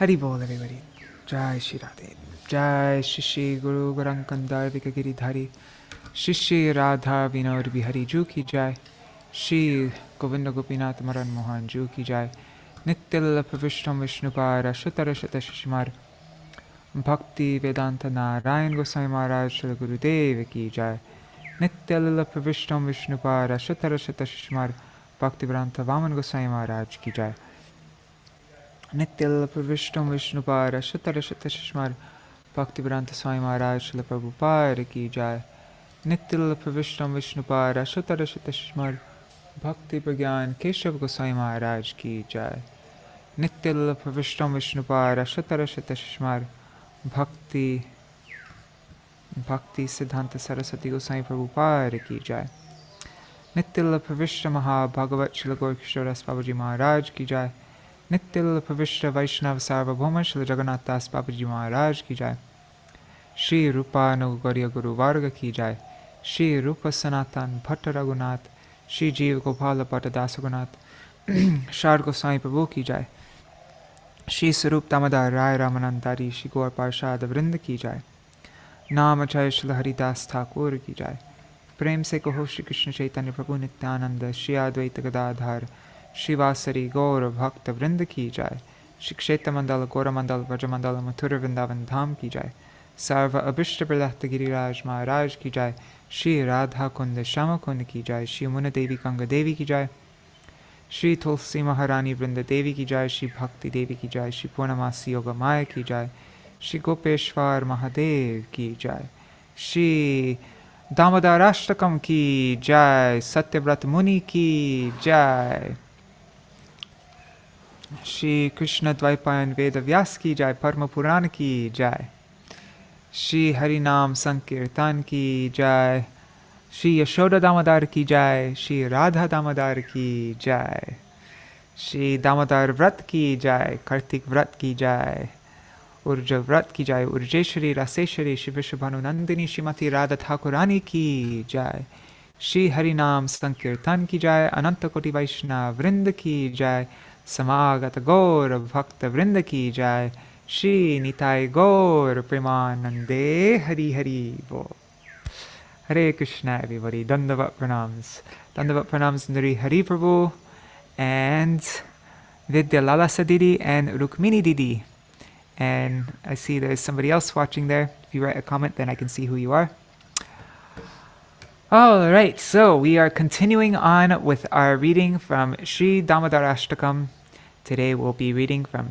Hari Bol, everybody. Jai Śrī Radhe. Jai Shri Guru Garankandar Vikagiri Shri Radha Vinod Bihari Ju Ki Jai. Shri Govinda Gopinath Maran Mohan Ju Ki Jai. Nityal Pravishtam Vishnupara Shatara Shata Shishmar. Bhaktivedānta Nārāyaṇa Gosvāmī Mahārāja Shri Guru Deva Ki Jai. Nityal Pravishtam Vishnupara Shatara Shata Shishmar. Bhaktivedānta Vaman Gosvāmī Mahārāja Ki Jai. Nityal Pravishtam Vishnupara Shatara Shata Shishmar. Bhaktivedānta Swami Mahārāja Shri Prabhupada Ki Jai. Nityal Pravishtam Vishnupara Shatara Shata Shishmar. Bhakti Pragyan Keshav Gosvāmī Mahārāja Ki Jai. Nityal Pravishtam Vishnupara Shatara Shata Shishmar. Bhakti Siddhanta Saraswati Gosvāmī Prabhupada Ki Jai. Nityal Pravishta Maha Bhagavat Śrīla Gaura-Kishora Babaji Maharaj Ki Jai. Nityal Pravishta Vaishnava Sarvabhauma Śrīla Jagannath Das Babaji Maharaj Ki Jai. Shri Rupa Nugauriya Guru Varga Ki Jai. Shri Rupa Sanātana Bhatta Raghunath. Shri Jeev Gopāla Bhatta Dasagunath. Shar Gosvāmī Prabhu Ki Jai. Shri Śrī Dāmodarāṣṭakam Ramanandari Shri Gaur Parshad Vrinda Ki Jai. Nama Jai Śrīla Haridas Thakur Ki Jai. Prem se kaho Shri Kṛṣṇa Chaitanya Prabhu Nityananda Shri Advaita Gadadhar Shri Vasari Gaura Bhakta Vrinda Ki Jai. Shri Kshetra Mandala Gaura Mandala Vraja Mandala Mathura Vrindavan Dham Ki Jai. Sarva Abhishta Pradahta Giriraj Maharaj Ki Jai. Shri Radha Kunda Shama Kunda Ki Jai. Shri Muna Devi Ganga Devi Ki Jai. Shri Tulsi Maharani Vrinda Devi Ki Jai. Shri Bhakti Devi Ki Jai. Shri Purnamasi Yoga Maya Ki Jai. Shri Gopeshwar Mahadev Ki Jai. Śrī Dāmodarāṣṭakam ki jai. Satyavrata Muni ki jai. Shri Kṛṣṇa Dvaipāyana Vedavyāsa ki jai. Padma Purāṇa ki jai. Shri Harinam Sankirtan ki jai. Shri Yashoda Damodar ki jai. Shri Radha Damodar ki jai. Śrī Dāmodarāṣṭakam ki jai. Kartik Vrat ki jai. Urja Vrat ki jai. Urjeshwari Raseshwari Shri Vrishabhanu Nandini Shrimati Radha Thakurani ki jai. Shri Harinam Sankirtan ki jai. Ananta Koti Vaishnava Vrinda ki jai. Samagata Gaura Bhakta Vrinda ki jai. Shri Nitai Gaur Premanande Hari Hari Bo. Hare Krishna, everybody. Dandavat pranams. Dandavat pranams Nari Hari Prabhu and Vidya Lalasa Didi and Rukmini Didi. And I see there's somebody else watching there. If you write a comment, then I can see who you are. All right, so we are continuing on with our reading from Śrī Dāmodarāṣṭakam. Today we'll be reading from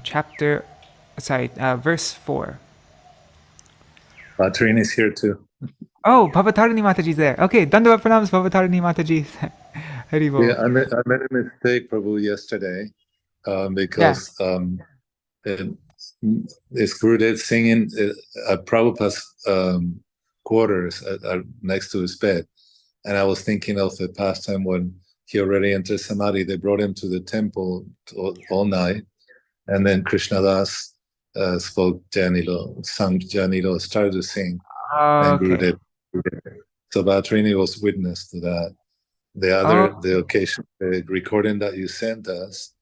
verse 4. Trin is here too. Oh, Bhavatarini Mataji's there. Okay, Dandavat pranams, Bhavatarini Mataji. Haribol. Yeah, I made a mistake, Prabhu, yesterday because it's Gurudev singing at Prabhupada's quarters next to his bed. And I was thinking of the past time when he already entered Samadhi. They brought him to the temple all night. And then Krishnadas spoke Janilo, sang Janilo, started to sing. And Gurudev. So Bhatrini was witness to that. The occasion, the recording that you sent us,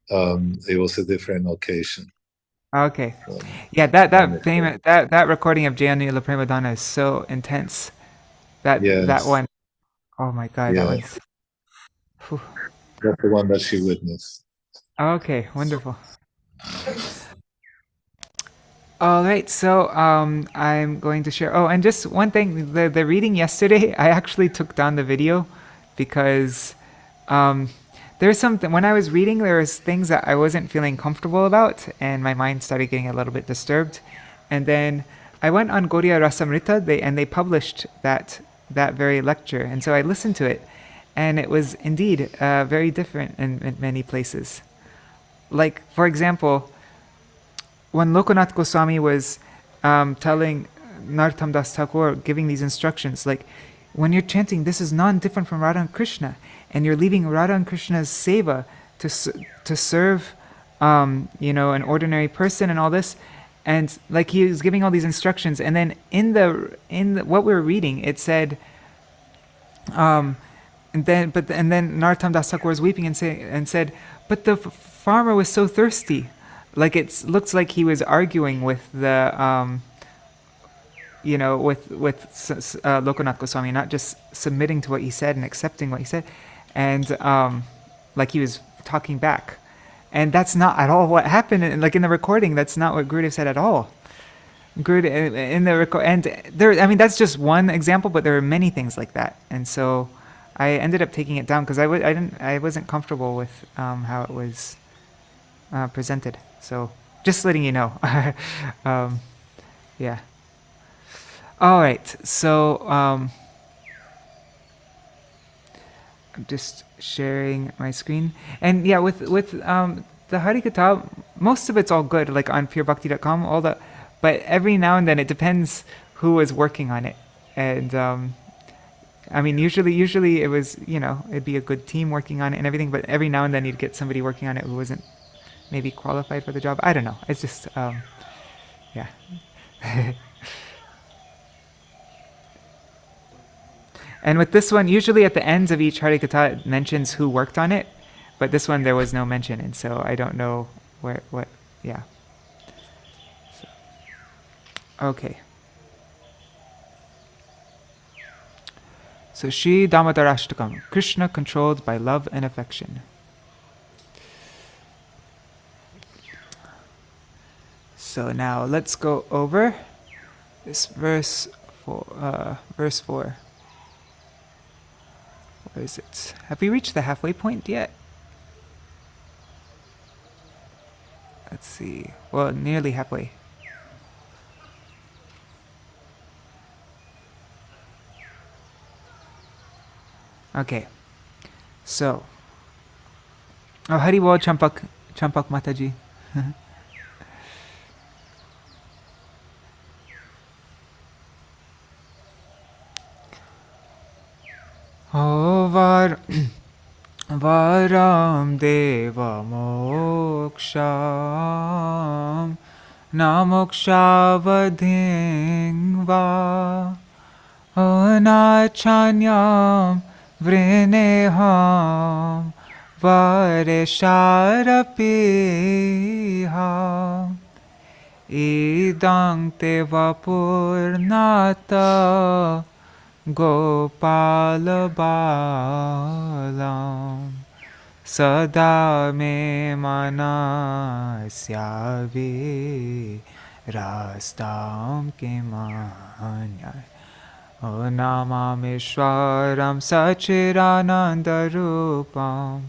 it was a different occasion. Okay. Yeah, that recording of Jayani La Premadonna is so intense. That one. Oh my God, that one's... That's the one that she witnessed. Okay, wonderful. All right, so I'm going to share... Oh, and just one thing, the reading yesterday, I actually took down the video because there's something... When I was reading, there was things that I wasn't feeling comfortable about, and my mind started getting a little bit disturbed. And then I went on Gaudiya Rasamrita, and they published that very lecture, and so I listened to it, and it was indeed very different in many places. Like, for example, when Lokanath Goswami was telling Narottam Das Thakur, giving these instructions, like, when you're chanting, this is non-different from Radha and Krishna, and you're leaving Radha and Krishna's seva to serve, an ordinary person and all this, and like he was giving all these instructions, and then in the what we were reading, it said, and then Narottam Das Thakur was weeping and said, but the farmer was so thirsty. like it looks like he was arguing with the with Lokanath Goswami, not just submitting to what he said and accepting what he said, and like he was talking back, and that's not at all what happened. Like in the recording, that's not what Gurudev said at all. Gurudev in the record, and there, I mean, that's just one example, but there are many things like that, and so I ended up taking it down because I wasn't comfortable with how it was presented. So just letting you know. Yeah. All right, so I'm just sharing my screen, and yeah, with the Harikatha, most of it's all good, like on purebhakti.com, all that, but every now and then it depends who was working on it, and I mean, usually it was, it'd be a good team working on it and everything, but every now and then you'd get somebody working on it who wasn't maybe qualified for the job. I don't know. It's just yeah. And with this one, usually at the ends of each Harikatha, it mentions who worked on it, but this one there was no mention, and so I don't know yeah. So, okay. So Śrī Dāmodarāṣṭakam, Kṛṣṇa controlled by love and affection. So now let's go over this verse 4. Verse 4. Where is it? Have we reached the halfway point yet? Let's see. Well, nearly halfway. Okay. So. Oh, Hari Bol Champak Mataji. Oh, varaṁ Deva mokṣaṁ na mokṣāvadhiṁ va na cānyaṁ vṛṇe vareśād apīha idaṁ te vapur Nātha gopāla-bālaṁ sadā me manasya virastam kimanyai o namameshwaram sachidanandarupam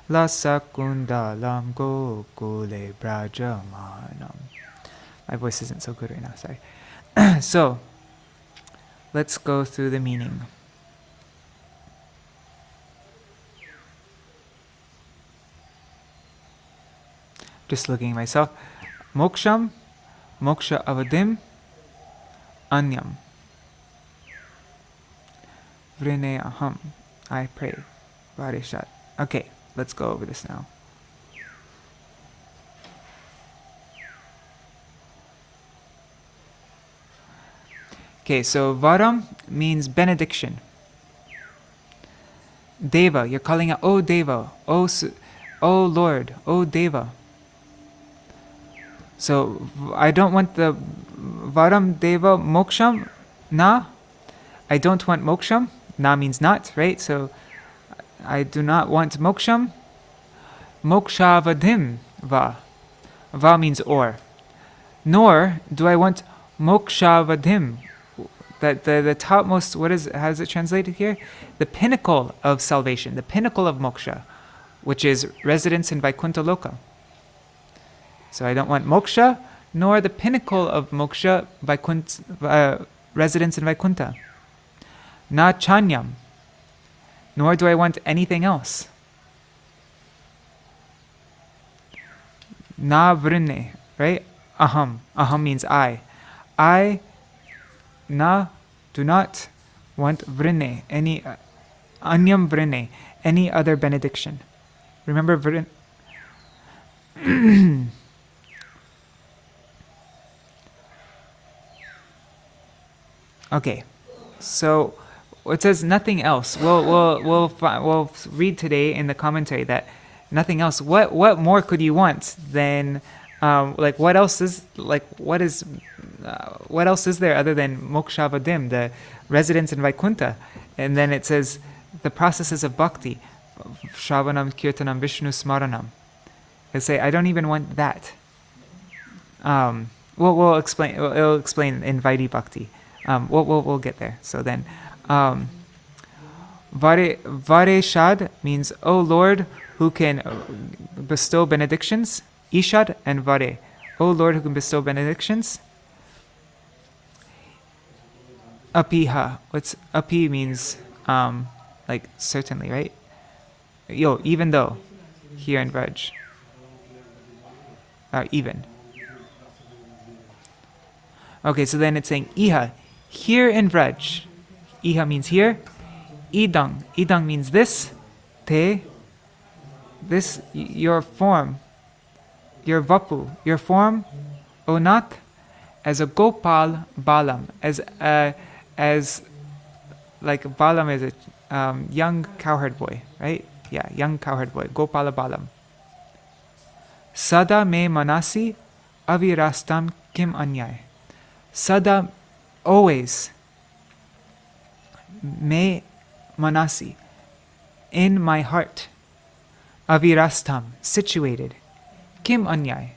lasakundalam gokule brajamanam. My voice isn't so good right now, sorry. So let's go through the meaning. Just looking at myself. Mokṣaṁ, mokṣavadhiṁ, cānyaṁ. Vṛṇe aham. I pray. Vareśād. Okay, let's go over this now. Okay, so varaṁ means benediction. Deva, you're calling out, oh Deva, oh Lord, oh Deva. So I don't want the varaṁ Deva mokṣaṁ na. I don't want mokṣaṁ. Na means not, right? So I do not want mokṣaṁ. Mokṣāvadhiṁ va. Va means or. Nor do I want mokṣāvadhiṁ. That the topmost, how is it translated here? The pinnacle of salvation, the pinnacle of moksha, which is residence in Vaikuntha Loka. So I don't want moksha, nor the pinnacle of moksha, residence in Vaikuntha. Na cānyaṁ, nor do I want anything else. Na vṛṇe, right? Aham. Aham means I. Do not want vṛṇe, any anyam vṛṇe, any other benediction. Remember vṛṇe. Okay, so it says nothing else. We'll read today in the commentary that nothing else. What more could you want than what else is what else is there other than mokṣavadhiṁ, the residence in Vaikuntha? And then it says the processes of bhakti, shravanam, kirtanam, vishnu smaranam. They say I don't even want that. We'll explain. It'll explain in Vaidhi Bhakti. We'll get there. So then, vareśād means, O Lord, who can bestow benedictions. Ishad and vare, O Lord, who can bestow benedictions. Apīha. What's apī means? Like certainly, right? Even though, here in Vraj. Even. Okay, so then it's saying iha, here in Vraj. Iha means here. Idaṁ. Idaṁ means this. Te. This, your form. Your vapur. Your form, O Nātha, as a gopāla-bālaṁ. As like Bālaṁ is a young cowherd boy, right? Yeah, young cowherd boy. Gopāla-bālaṁ. Sadā me manasy avirastam kim anyai. Sada, always, me manasy, in my heart, avirastam, situated, kim anyai,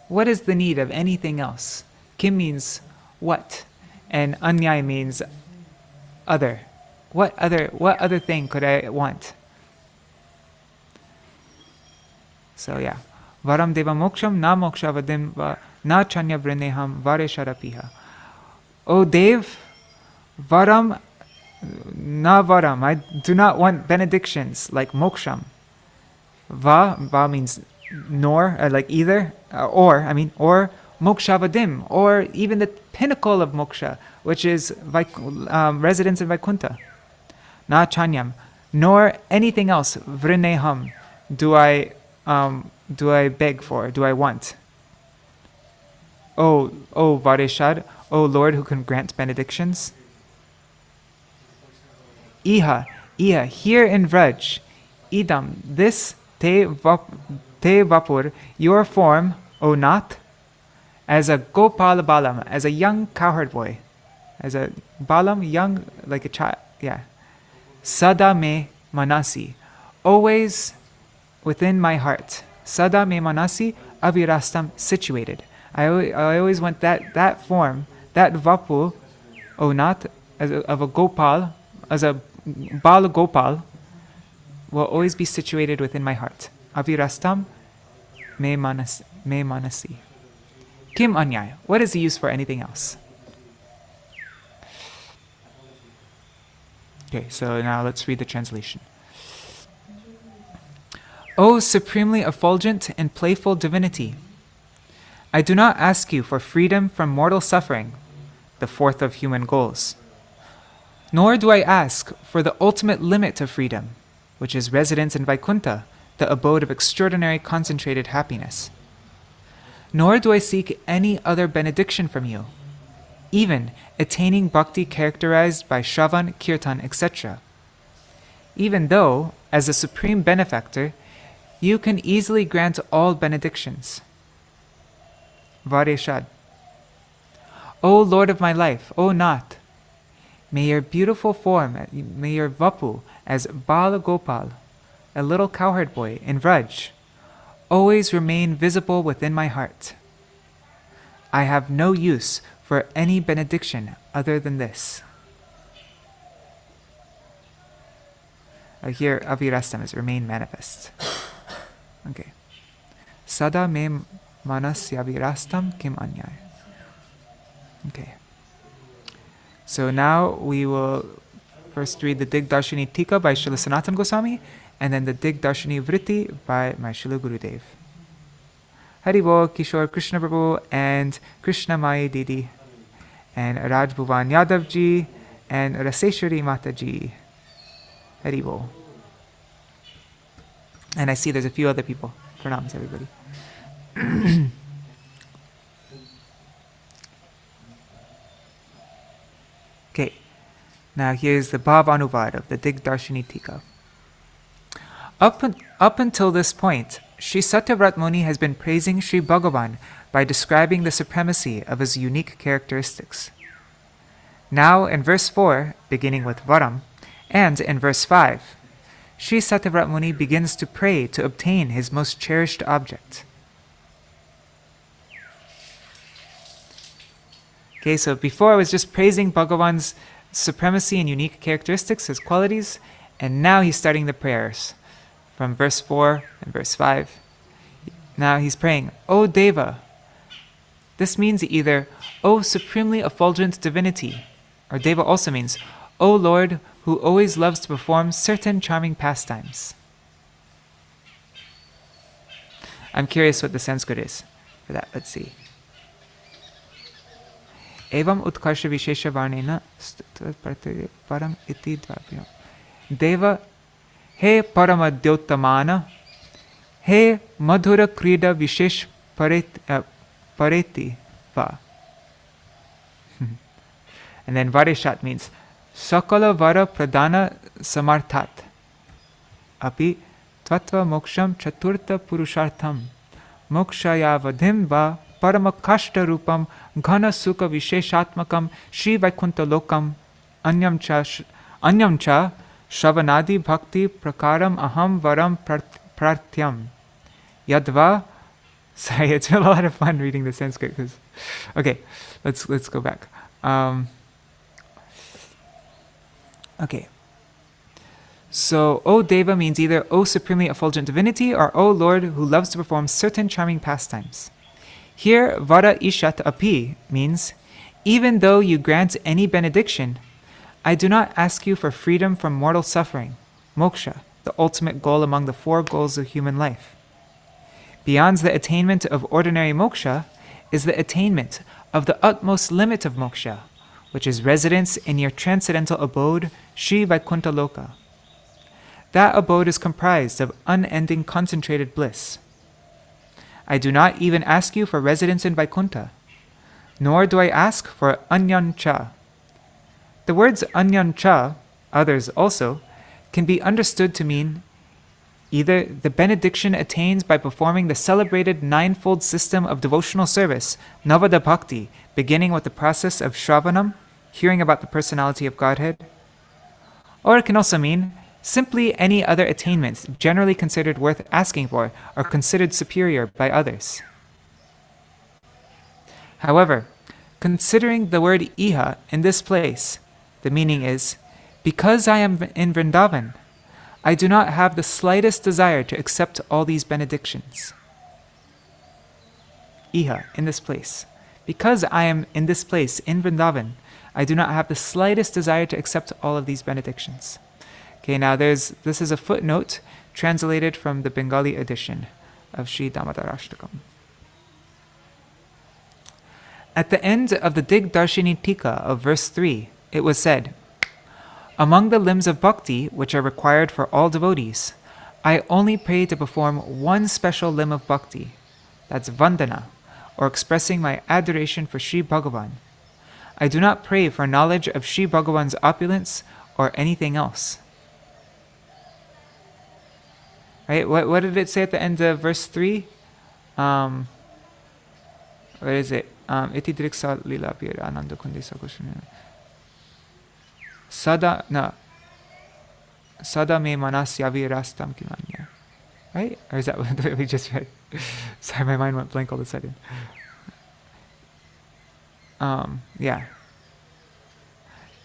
what is the need of anything else? Kim means what, and anyai means other. What other thing could I want? So yeah, varaṁ deva mokṣaṁ na mokṣavadhiṁ na cānyaṁ vṛṇeham vareśād apīha. O Dev, varaṁ, na varaṁ, I do not want benedictions like mokṣaṁ. Va means nor, like either, or mokṣāvadhiṁ, or even the pinnacle of moksha, which is residence in Vaikuntha. Na cānyaṁ, nor anything else, vṛṇeham, do I beg for, do I want. O vareśād, O Lord, who can grant benedictions. Iha, here in Vraj. Idaṁ, this, te vapur, your form, O Nātha, as a gopāla-bālaṁ, as a young cowherd boy. As a bālaṁ, young, like a child, yeah. Sadā me manasy, always within my heart. Sadā me manasy avirastam, situated. I always want that form, that vapur, O Nātha, of a gopāla, as a Bāla-gopāla, will always be situated within my heart. Avirastam me manasy. Kim anyai, what is the use for anything else? Okay, so now let's read the translation. O supremely effulgent and playful divinity, I do not ask you for freedom from mortal suffering, the fourth of human goals. Nor do I ask for the ultimate limit of freedom, which is residence in Vaikuntha, the abode of extraordinary concentrated happiness. Nor do I seek any other benediction from you, even attaining bhakti characterized by shravan, kirtan, etc. Even though, as a supreme benefactor, you can easily grant all benedictions. Vareśād. O Lord of my life, O Nātha, may your beautiful form, may your vapur as Bāla-gopāla, a little cowherd boy in Vraj, always remain visible within my heart. I have no use for any benediction other than this. Here, avirastam is remain manifest. Okay. Sada me manasy avirastam kim anyai. Okay. So now we will first read the Dig-darśinī-ṭīkā by Śrīla Sanātana Gosvāmī, and then the Dig-darśinī-vṛtti by my Śrīla Gurudev. Hari Bol, Kishore Kṛṣṇa Prabhu and Kṛṣṇa Mai Didi and Raj Bhuvan Yadav ji and Raseshwari Mata ji. Hari Bol. And I see there's a few other people. Pranams, everybody. Okay, now here's the Bhav Anuvad of the Dig-darśinī-ṭīkā. Up until this point, Śrī Satyavrata Muni has been praising Śrī Bhagavan by describing the supremacy of his unique characteristics. Now in verse 4, beginning with varaṁ, and in verse 5, Śrī Satyavrata Muni begins to pray to obtain his most cherished object. Okay, so before I was just praising Bhagavan's supremacy and unique characteristics, his qualities, and now he's starting the prayers from verse 4 and verse 5. Now he's praying, O Deva. This means either, O supremely effulgent divinity, or Deva also means, O Lord, who always loves to perform certain charming pastimes. I'm curious what the Sanskrit is for that. Let's see. Evam utkarsha vishesha varnena varaṁ iti Dvaipāyana. Deva, he paramadhyottamana, he madhura krida vishesh pareti va. And then vareśād means sakala vara pradana samarthat. Api tvatva mokṣaṁ chaturtha purushartham mokṣāvadhiṁ va paramakashta rupam ghana sukha visheshatmakam Śrī Vaikunṭha-lokam anyam cha shravanadi bhakti prakaram aham varaṁ prarthyam yadva. Sorry, it's a lot of fun reading the Sanskrit. Okay, let's go back. Okay. So, O Deva means either O supremely effulgent divinity or O Lord who loves to perform certain charming pastimes. Here, vara ishat api means, even though you grant any benediction, I do not ask you for freedom from mortal suffering, moksha, the ultimate goal among the four goals of human life. Beyond the attainment of ordinary moksha is the attainment of the utmost limit of moksha, which is residence in your transcendental abode, Śrī Vaikunṭha-loka. That abode is comprised of unending concentrated bliss. I do not even ask you for residence in Vaikuntha, nor do I ask for anyam cha. The words anyam cha, others also, can be understood to mean either the benediction attained by performing the celebrated ninefold system of devotional service, Navada Bhakti, beginning with the process of Shravanam, hearing about the personality of Godhead, or it can also mean simply any other attainments generally considered worth asking for or considered superior by others. However, considering the word iha in this place, the meaning is, because I am in Vrindavan, I do not have the slightest desire to accept all these benedictions. Iha, in this place. Because I am in this place, in Vrindavan, I do not have the slightest desire to accept all of these benedictions. Okay, now this is a footnote translated from the Bengali edition of Śrī Dāmodarāṣṭakam. At the end of the Dig-darśinī-ṭīkā of verse 3, it was said, among the limbs of bhakti which are required for all devotees, I only pray to perform one special limb of bhakti, that's vandana, or expressing my adoration for Śrī Bhagavan. I do not pray for knowledge of Śrī Bhagavan's opulence or anything else. Right? What did it say at the end of verse 3? What is it? Iti driksa lila pir ananda kundisa kushana. Sadā me manasy avirastam kimanya. Right? Or is that what we just read? Sorry, my mind went blank all of a sudden. Yeah.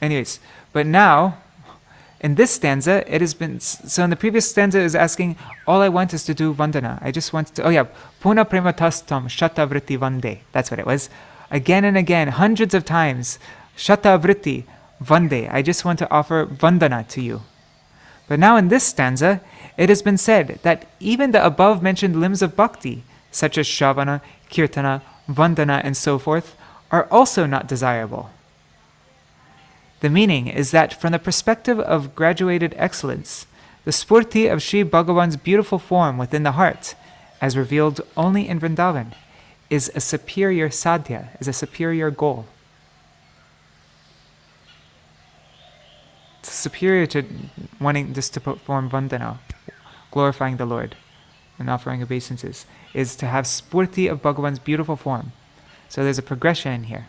Anyways, but now, in this stanza, it has been, so in the previous stanza is asking, all I want is to do vandana. I just want to, puna prematastam Satyavrata vande. That's what it was. Again and again, hundreds of times, Satyavrata vande. I just want to offer vandana to you. But now in this stanza, it has been said that even the above mentioned limbs of bhakti, such as Shravana, Kirtana, Vandana, and so forth, are also not desirable. The meaning is that from the perspective of graduated excellence, the spurti of Śrī Bhagavan's beautiful form within the heart, as revealed only in Vrindavan, is a superior sadhya, is a superior goal. It's superior to wanting just to perform vandana, glorifying the Lord. an offering obeisances, is to have spurti of Bhagavan's beautiful form. So there's a progression here.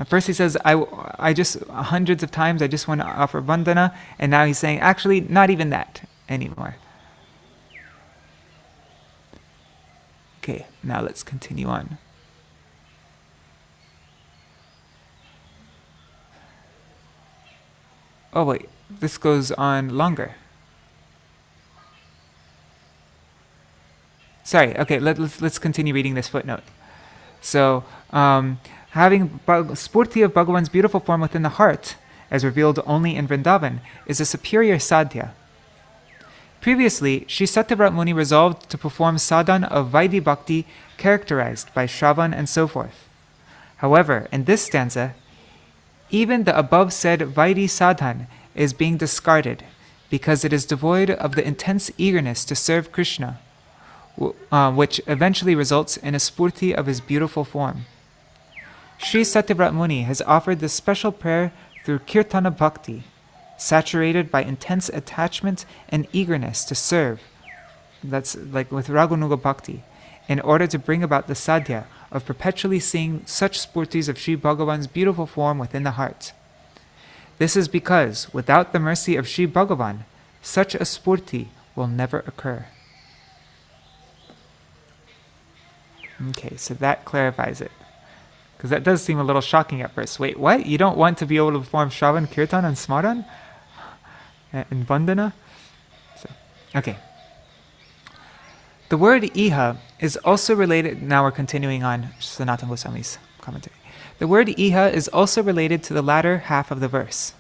At first he says, I just, hundreds of times, I just want to offer vandana, and now he's saying, actually, not even that anymore. Okay, now let's continue on. Oh wait, this goes on longer. Sorry, okay, let's continue reading this footnote. So, having spurti of Bhagavan's beautiful form within the heart, as revealed only in Vrindavan, is a superior sadhya. Previously, Sri Satyavrata Muni resolved to perform sadhan of Vaidhi Bhakti characterized by Shravan and so forth. However, in this stanza, even the above said Vaidhi sadhan is being discarded because it is devoid of the intense eagerness to serve Kṛṣṇa, which eventually results in a spurti of his beautiful form. Sri Satyavrata Muni has offered this special prayer through Kirtana Bhakti, saturated by intense attachment and eagerness to serve, that's like with Raghunuga Bhakti, in order to bring about the sadhya of perpetually seeing such spurtis of Sri Bhagavan's beautiful form within the heart. This is because, without the mercy of Sri Bhagavan, such a spurti will never occur. Okay, so that clarifies it. Because that does seem a little shocking at first. Wait, what? You don't want to be able to perform Shravan, Kirtan, and Smaran? And Vandana? So, okay. The word iha is also related, now we're continuing on Sanātana Gosvāmi's commentary. The word iha is also related to the latter half of the verse.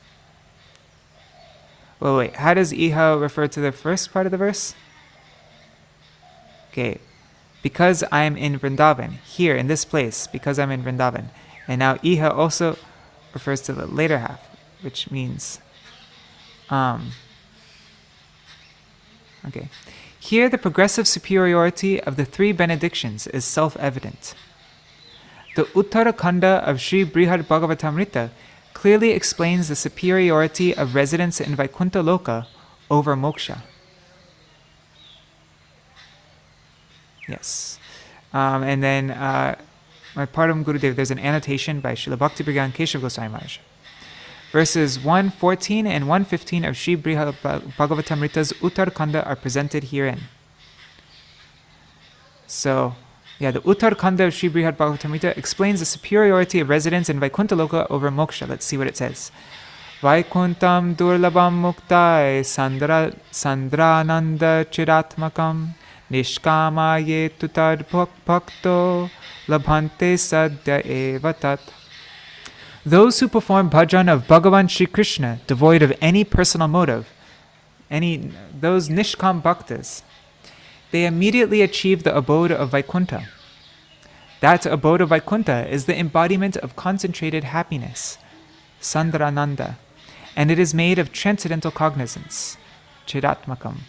Well, wait, how does iha refer to the first part of the verse? Okay, because I am in Vrindavan, here in this place, because I'm in Vrindavan. And now iha also refers to the later half, which means, okay. Here the progressive superiority of the three benedictions is self-evident. The Uttara Khanda of Śrī Brihad Bhagavatamrita clearly explains the superiority of residence in Vaikuntha Loka over moksha. Yes. And then my Param Gurudev, there's an annotation by Srila Bhaktivedānta Keshav Goswami Maharaj. Verses 114 and 115 of Śrī Brihad Bhagavatamrita's Uttar Khanda are presented herein. So, yeah, the Uttar Khanda of Śrī Brihad Bhagavatamrita explains the superiority of residence in Vaikuntha Loka over moksha. Let's see what it says. Vaikuntam durlabam muktai sandrananda chiratmakam nishkamaye tutad bhakto labhante sadya evatat. Those who perform bhajan of Bhagavan Shri Kṛṣṇa, devoid of any personal motive, those nishkam bhaktas, they immediately achieve the abode of Vaikuntha. That abode of Vaikuntha is the embodiment of concentrated happiness, sandrananda, and it is made of transcendental cognizance, chiratmakam.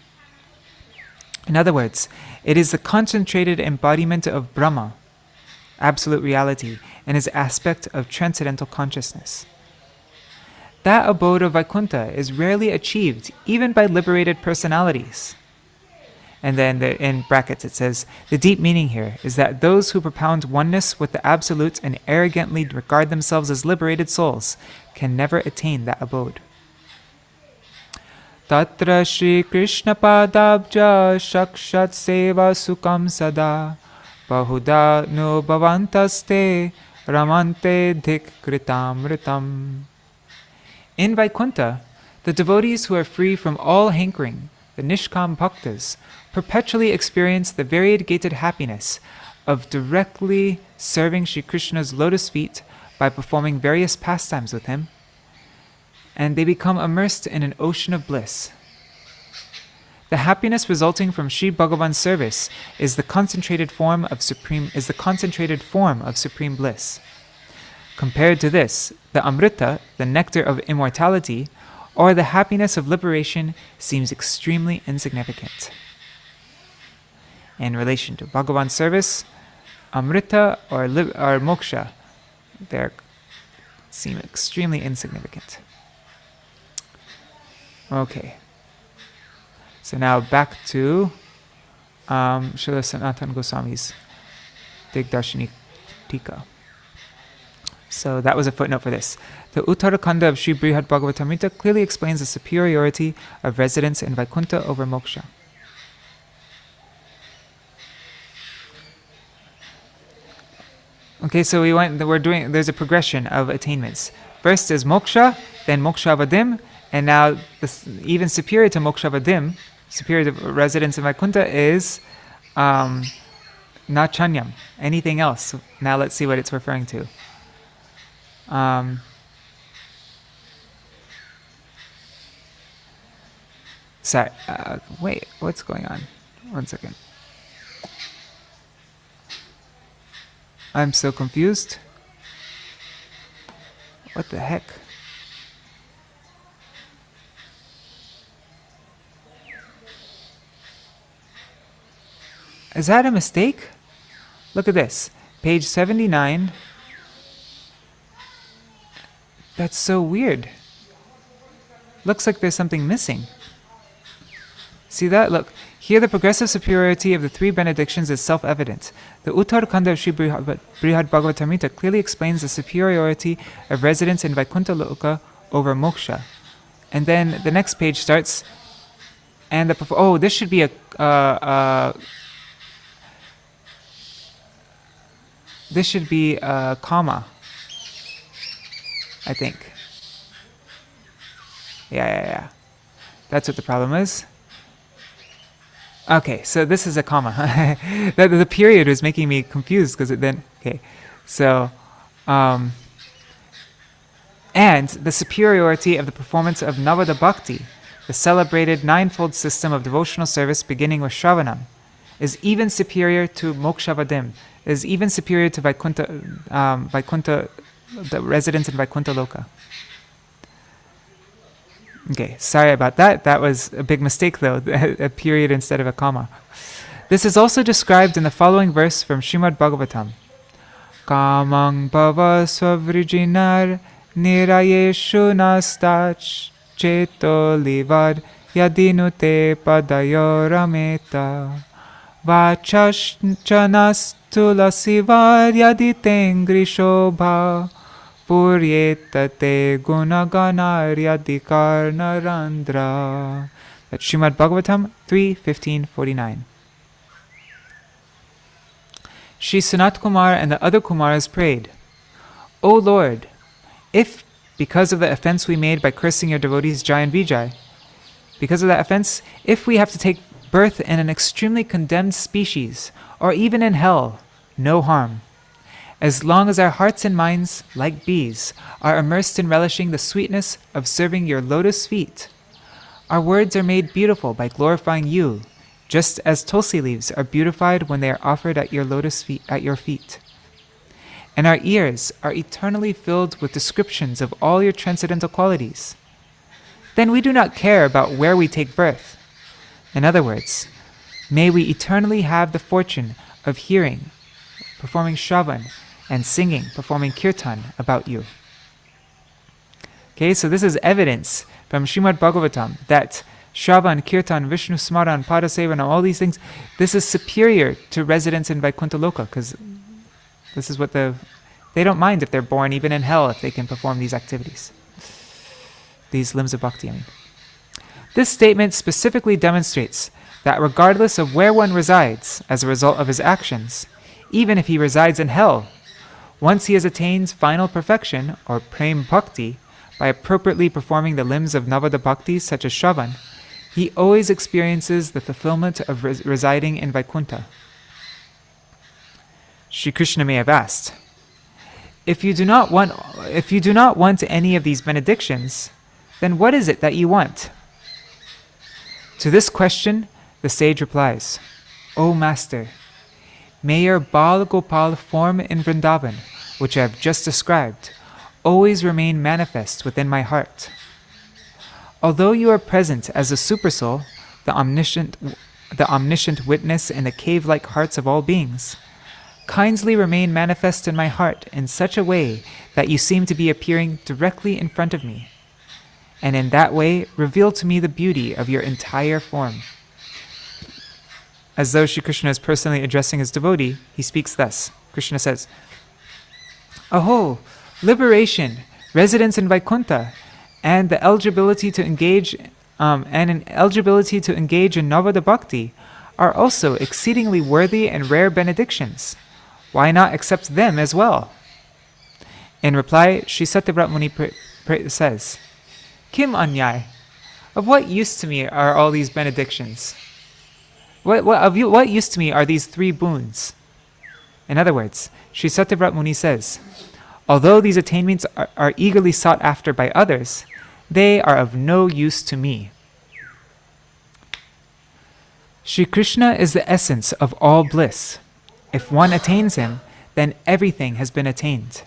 In other words, it is the concentrated embodiment of Brahma, absolute reality, and his aspect of transcendental consciousness. That abode of Vaikuntha is rarely achieved even by liberated personalities. And then in brackets it says, the deep meaning here is that those who propound oneness with the Absolute and arrogantly regard themselves as liberated souls can never attain that abode. Tatra Shri Kṛṣṇa Padabja Shakshat Seva Sukam Sadā Bahuda no bhavantaste ramante dik kritamritam. In Vaikuntha, the devotees who are free from all hankering, the Nishkam Bhaktas, perpetually experience the variegated happiness of directly serving Shri Krishna's lotus feet by performing various pastimes with him, and they become immersed in an ocean of bliss. The happiness resulting from Sri Bhagavan's service is the concentrated form of supreme bliss. Compared to this, the Amrita, the nectar of immortality, or the happiness of liberation seems extremely insignificant. In relation to Bhagavan's service, Amrita or moksha, they seem extremely insignificant. Okay. So now back to Śrīla Sanātana Gosvāmi's Dig-darśinī-ṭīkā. So that was a footnote for this. The Uttarakanda of Śrī Bhagavatamrita clearly explains the superiority of residence in Vaikuntha over moksha. Okay, so there's a progression of attainments. First is moksha, then mokṣavadhiṁ, and now even superior to mokṣavadhiṁ, superior to residence in Vaikuntha is not cānyaṁ, anything else. Now let's see what it's referring to. Sorry, wait, what's going on? 1 second. I'm so confused. What the heck? Is that a mistake? Look at this. Page 79. That's so weird. Looks like there's something missing. See that? Look. Here the progressive superiority of the three benedictions is self-evident. The Uttarakanda of Śrī Bhagavatamrita clearly explains the superiority of residence in Vaikuntha Loka over moksha. And then the next page starts, and this should be a comma, I think. Yeah. That's what the problem is. Okay, so this is a comma. The period was making me confused because and the superiority of the performance of Navada Bhakti, the celebrated ninefold system of devotional service beginning with Shravanam, is even superior to mokṣavadhiṁ, is even superior to Vaikuntha, the residence in Vaikuntha Loka. Okay, sorry about that. That was a big mistake though, a period instead of a comma. This is also described in the following verse from Śrīmad Bhagavatam. Kāmaṁ bhava svavrijinar nirayeshu nastach cheto livad yadinute padayorameta vachashchanas tulasivad yaditengri shobha Puryetate gunaganaryadikarnarandra. That's Śrīmad Bhagavatam 3:15-49. Shri Sanat Kumar and the other Kumaras prayed, O Lord, if, because of the offense we made by cursing your devotees Jai and Vijay, because of that offense, if we have to take birth in an extremely condemned species, or even in hell, no harm. As long as our hearts and minds, like bees, are immersed in relishing the sweetness of serving your lotus feet, our words are made beautiful by glorifying you, just as tulsi leaves are beautified when they are offered at your lotus feet, at your feet. And our ears are eternally filled with descriptions of all your transcendental qualities. Then we do not care about where we take birth. In other words, may we eternally have the fortune of hearing, performing shravan, and singing, performing kirtan about you. Okay, so this is evidence from Śrīmad Bhagavatam that shravan, kirtan, Vishnu smaran, padasevana, all these things, this is superior to residence in Vaikuntha Loka, because this is what they don't mind if they're born even in hell if they can perform these activities. These limbs of bhakti, I mean. This statement specifically demonstrates that regardless of where one resides as a result of his actions, even if he resides in hell, once he has attained final perfection, or prem bhakti, by appropriately performing the limbs of Navada Bhaktis such as Shravan, he always experiences the fulfillment of residing in Vaikuntha. Shri Kṛṣṇa may have asked, if you do not want any of these benedictions, then what is it that you want? To this question, the sage replies, O Master, may your Bāla-gopāla form in Vrindavan, which I have just described, always remain manifest within my heart. Although you are present as the Supersoul, the omniscient witness in the cave-like hearts of all beings, kindly remain manifest in my heart in such a way that you seem to be appearing directly in front of me. and in that way reveal to me the beauty of your entire form. As though Śrī Kṛṣṇa is personally addressing his devotee, he speaks thus. Kṛṣṇa says, "Aho, liberation, residence in Vaikuntha, and the eligibility to engage in Navada Bhakti are also exceedingly worthy and rare benedictions. Why not accept them as well?" In reply, Śrī Satyavrata Muni says, "Kim anyai? Of what use to me are all these benedictions? What use to me are these three boons?" In other words, Śrī Satyavrata Muni says, although these attainments are eagerly sought after by others, they are of no use to me. Śrī Kṛṣṇa is the essence of all bliss. If one attains him, then everything has been attained.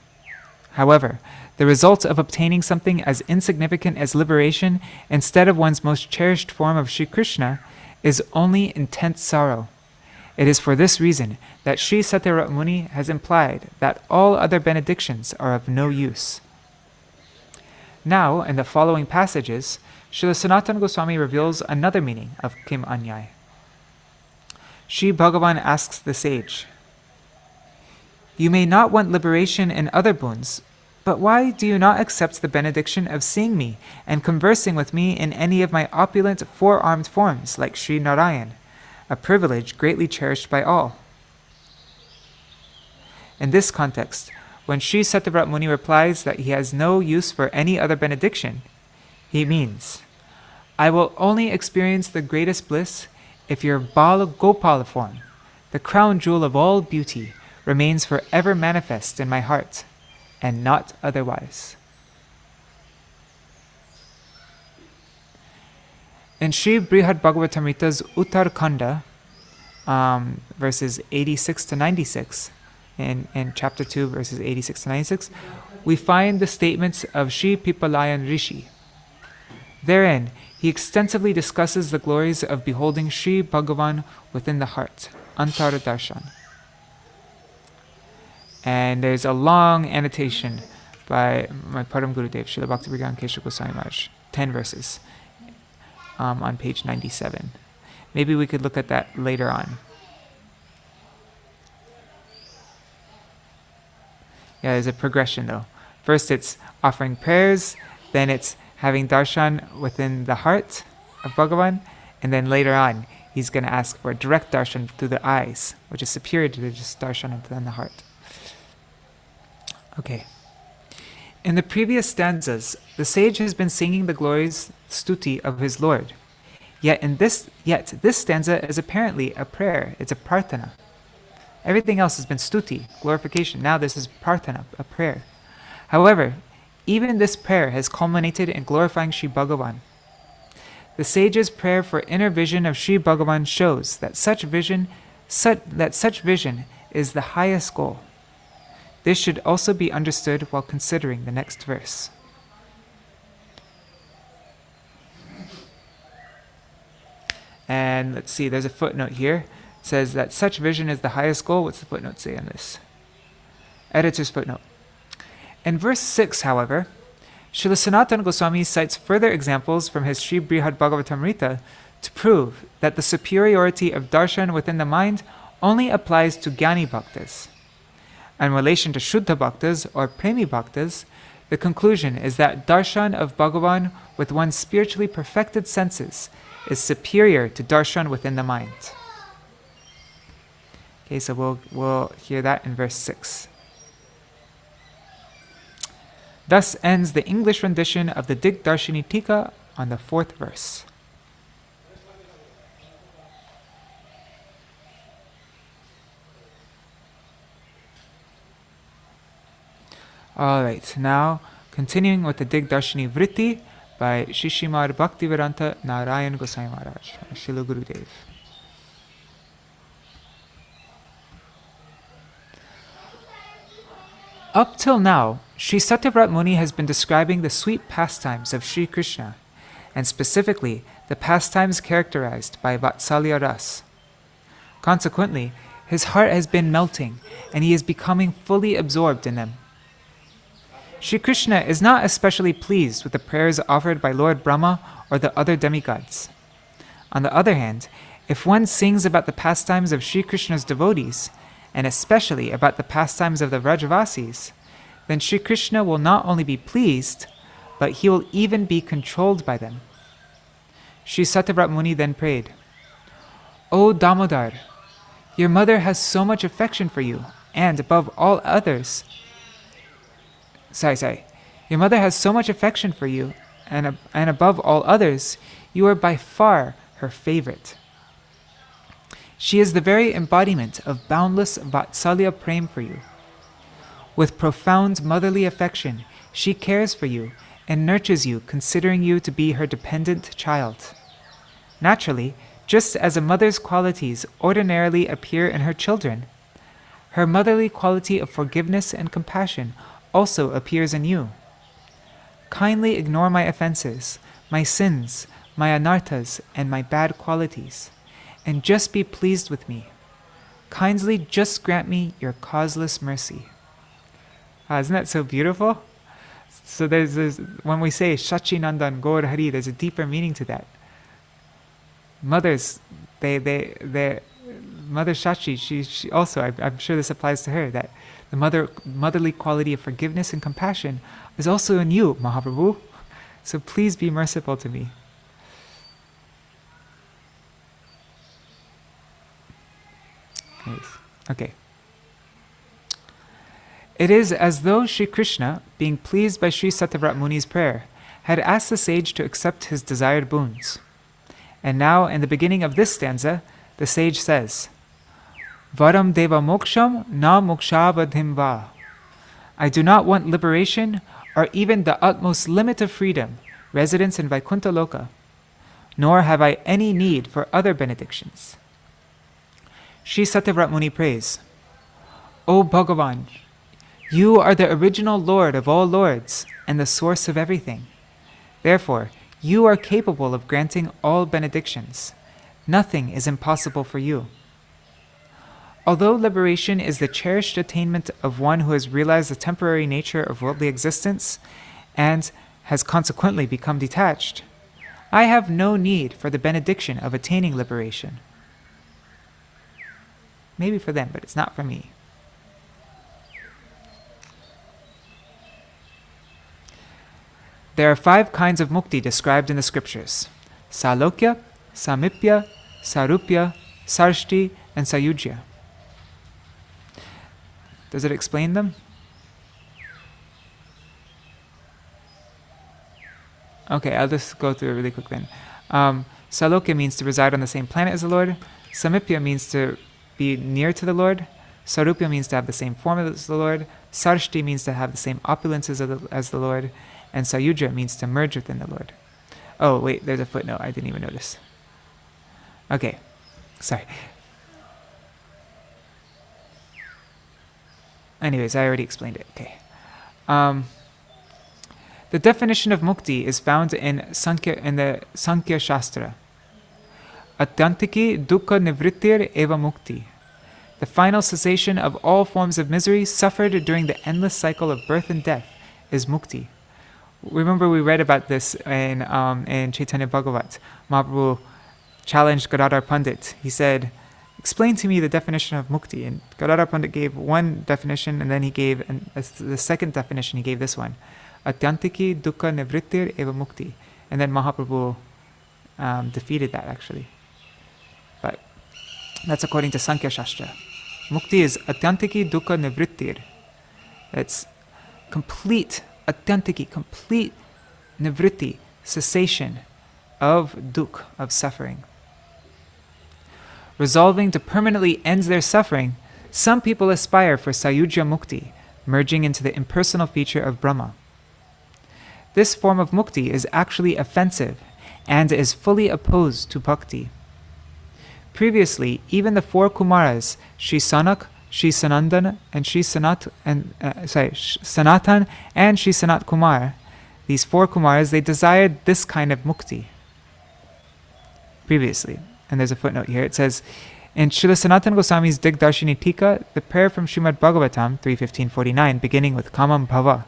However, the result of obtaining something as insignificant as liberation instead of one's most cherished form of Śrī Kṛṣṇa is only intense sorrow. It is for this reason that Śrī Satyavrata Muni has implied that all other benedictions are of no use. Now, in the following passages, Srila Sanātana Gosvāmī reveals another meaning of Kim anyai. Sri Bhagavan asks the sage, "You may not want liberation and other boons, but why do you not accept the benediction of seeing me and conversing with me in any of my opulent four-armed forms like Sri Nārayaṇa, a privilege greatly cherished by all?" In this context, when Sri Satyavrata Muni replies that he has no use for any other benediction, he means, "I will only experience the greatest bliss if your Bāla-gopāla form, the crown jewel of all beauty, remains forever manifest in my heart, and not otherwise." In Sri Bhagavatamrita's Uttar Khanda, verses 86 to 96, in chapter 2, verses 86 to 96, we find the statements of Sri Pipalayan Rishi. Therein, he extensively discusses the glories of beholding Sri Bhagavan within the heart, Antara Darshan. And there's a long annotation by my Param Gurudev, Śrīla Bhaktivedānta Gosvāmī Mahārāja, 10 verses, on page 97. Maybe we could look at that later on. Yeah, there's a progression though. First it's offering prayers, then it's having darshan within the heart of Bhagavan, and then later on he's going to ask for direct darshan through the eyes, which is superior to just darshan within the heart. Okay. In the previous stanzas, the sage has been singing the glories stuti of his Lord. Yet this stanza is apparently a prayer. It's a prarthana. Everything else has been stuti, glorification. Now this is prarthana, a prayer. However, even this prayer has culminated in glorifying Śrī Bhagavan. The sage's prayer for inner vision of Śrī Bhagavan shows that such vision is the highest goal. This should also be understood while considering the next verse. And let's see, there's a footnote here. It says that such vision is the highest goal. What's the footnote say on this? Editor's footnote. In verse 6, however, Srila Sanātana Gosvāmī cites further examples from his Sri Bhagavatamrita to prove that the superiority of darshan within the mind only applies to Jnani Bhaktas. In relation to Shuddha Bhaktas or Premi Bhaktas, the conclusion is that darshan of Bhagavan with one's spiritually perfected senses is superior to darshan within the mind. Okay, so we'll hear that in verse 6. Thus ends the English rendition of the Dig-darśinī-ṭīkā on the 4th verse. Alright, now continuing with the Dig-darśinī-vṛtti by Śrīmad Bhaktivedānta Nārāyaṇa Gosvāmī Mahārāja, Śrīla Gurudev. Up till now, Sri Satyavrata Muni has been describing the sweet pastimes of Śrī Kṛṣṇa, and specifically the pastimes characterized by Vatsalya Ras. Consequently, his heart has been melting, and he is becoming fully absorbed in them. Śrī Kṛṣṇa is not especially pleased with the prayers offered by Lord Brahma or the other demigods. On the other hand, if one sings about the pastimes of Śrī Kṛṣṇa's devotees, and especially about the pastimes of the Vrajavasis, then Śrī Kṛṣṇa will not only be pleased, but he will even be controlled by them. Śrī Satyavrata Muni then prayed, "O Damodar, your mother has so much affection for you, and above all others, your mother has so much affection for you, and above all others, you are by far her favorite. She is the very embodiment of boundless Vatsalya Prem for you. With profound motherly affection, she cares for you and nurtures you, considering you to be her dependent child. Naturally, just as a mother's qualities ordinarily appear in her children, her motherly quality of forgiveness and compassion also appears in you. Kindly ignore my offenses, my sins, my anarthas, and my bad qualities, and just be pleased with me. Kindly just grant me your causeless mercy." Isn't that so beautiful? So there's when we say Shachinandan Gaur Hari, there's a deeper meaning to that. Mothers, Mother Shachi, she also, I'm sure this applies to her, that the motherly quality of forgiveness and compassion is also in you, Mahaprabhu. So please be merciful to me. Okay. It is as though Śrī Kṛṣṇa, being pleased by Śrī Satyavrata Muni's prayer, had asked the sage to accept his desired boons. And now, in the beginning of this stanza, the sage says, "Varaṁ Deva mokṣaṁ na mokṣāvadhiṁ va." I do not want liberation or even the utmost limit of freedom, residence in Vaikuntha Loka, nor have I any need for other benedictions. Śrī Satyavrata Muni prays, "O Bhagavan, you are the original Lord of all lords and the source of everything. Therefore, you are capable of granting all benedictions. Nothing is impossible for you. Although liberation is the cherished attainment of one who has realized the temporary nature of worldly existence and has consequently become detached, I have no need for the benediction of attaining liberation." Maybe for them, but it's not for me. There are 5 kinds of mukti described in the scriptures: Salokya, Samipya, Sarupya, Sarshti, and Sayujya. Does it explain them? Okay, I'll just go through it really quick then. Salokya means to reside on the same planet as the Lord. Samipya means to be near to the Lord. Sarupya means to have the same form as the Lord. Sarshti means to have the same opulences as the Lord. And Sayujya means to merge within the Lord. Oh, wait, there's a footnote. I didn't even notice. Okay, sorry. Anyways, I already explained it. Okay. The definition of mukti is found in the Sankhya Shastra. Atyantiki dukkha nivrittir eva mukti. The final cessation of all forms of misery suffered during the endless cycle of birth and death is mukti. Remember we read about this in Chaitanya Bhagavat. Mahaprabhu challenged Gadadhar Pandit. He said, "Explain to me the definition of mukti." And Gadadhar Pandit gave one definition, and then he gave the second definition, he gave this one. Atyantiki dukkha nivrittir eva mukti. And then Mahaprabhu defeated that actually. But that's according to Sankhya Shastra. Mukti is atyantiki dukkha nivrittir. It's complete nivritti, cessation of dukh, of suffering. Resolving to permanently end their suffering, some people aspire for Sayujya Mukti, merging into the impersonal feature of Brahma. This form of mukti is actually offensive and is fully opposed to bhakti. Previously, even the 4 Kumaras, Śrī Sanak, Śrī Sanandana, and Sanātana and Śrī Sanat Kumar, these 4 Kumaras, they desired this kind of mukti previously. And there's a footnote here. It says, in Śrīla Sanātana Gosvāmī's Dig-darśinī-ṭīkā, the prayer from Śrīmad Bhagavatam 3.15.49, beginning with Kamam Bhava,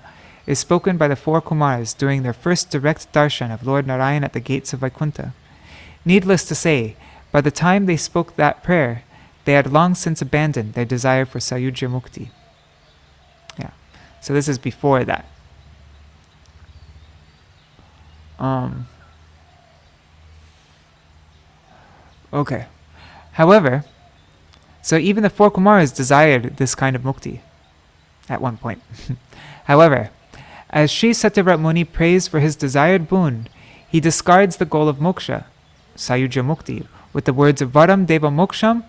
is spoken by the four Kumaras during their first direct darshan of Lord Nārayaṇa at the gates of Vaikuntha. Needless to say, by the time they spoke that prayer, they had long since abandoned their desire for Sayujya Mukti. Yeah, so this is before that. Okay. However, so even the four Kumaras desired this kind of mukti at one point. However, as Śrī Satyavrata Muni prays for his desired boon, he discards the goal of moksha, Sayujya Mukti, with the words varaṁ Deva mokṣaṁ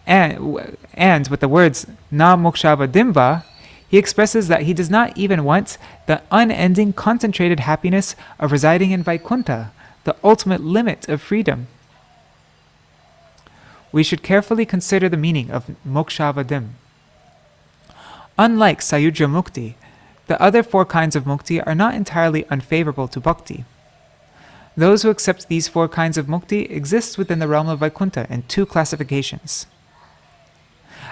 and with the words na mokṣavadhiṁ, he expresses that he does not even want the unending concentrated happiness of residing in Vaikuntha, the ultimate limit of freedom. We should carefully consider the meaning of mokṣavadhiṁ. Unlike Sayujya Mukti, the other four kinds of mukti are not entirely unfavorable to bhakti. Those who accept these four kinds of mukti exist within the realm of Vaikuntha in two classifications.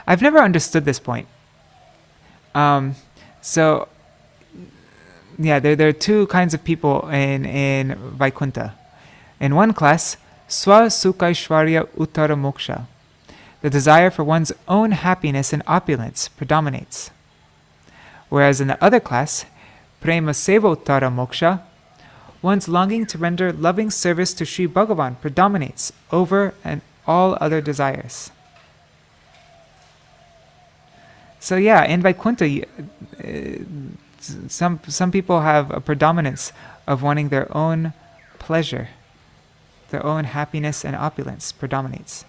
I've never understood this point. So, there are two kinds of people in Vaikuntha. In one class, swa-sukha-aishwarya uttara moksha, the desire for one's own happiness and opulence predominates. Whereas in the other class, prema-seva-uttara moksha, one's longing to render loving service to Śrī Bhagavan predominates over and all other desires. So in Vaikuntha, some people have a predominance of wanting their own pleasure, their own happiness and opulence predominates.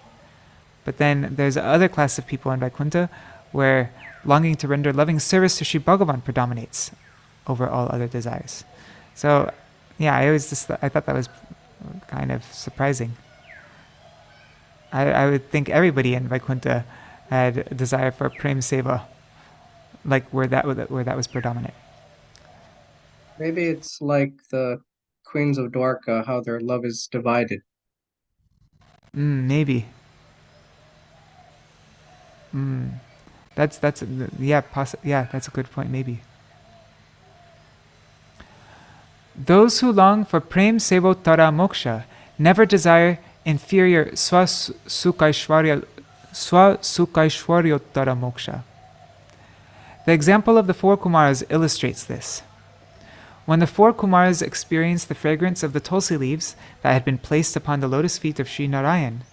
But then there's other class of people in Vaikuntha where longing to render loving service to Śrī Bhagavan predominates over all other desires. So I thought that was kind of surprising. I would think everybody in Vaikuntha had a desire for prem seva, like where that was predominant. Maybe it's like the queens of Dwarka, how their love is divided. Maybe. That's a good point. Maybe. Those who long for prem sevottara moksha never desire inferior swa-sukha-aishwaryottara moksha. The example of the four Kumaras illustrates this. When the four Kumaras experienced the fragrance of the tulsi leaves that had been placed upon the lotus feet of Śrī Nārayaṇa,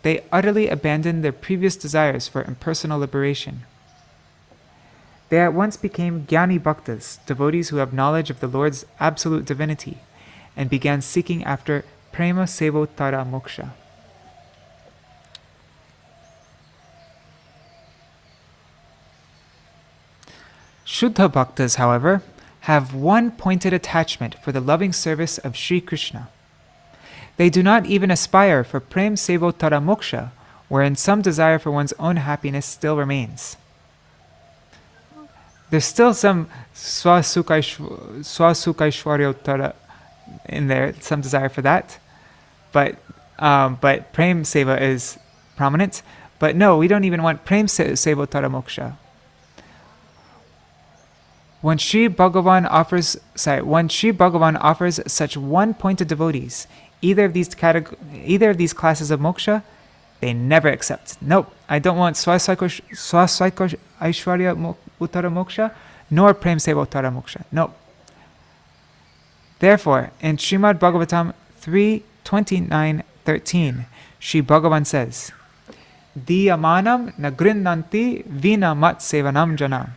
they utterly abandoned their previous desires for impersonal liberation. They at once became Jnani Bhaktas, devotees who have knowledge of the Lord's absolute divinity, and began seeking after prema sevottara moksha. Shuddha Bhaktas, however, have one pointed attachment for the loving service of Śrī Kṛṣṇa. They do not even aspire for prem sevottara moksha, wherein some desire for one's own happiness still remains. There's still some swa-sukha-aishwaryottara in there, some desire for that, but prem seva is prominent. But no, we don't even want prem sevottara moksha. When Śrī Bhagavan offers such one-pointed devotees either of these classes of moksha, they never accept. Nope, I don't want swa-sukha-aishwarya uttara moksha, nor prem sevottara moksha. Nope. Therefore, in Śrīmad Bhagavatam 3:29-13, Śrī Bhagavan says, Diyamanam na grinnanti vina mat sevanam janam.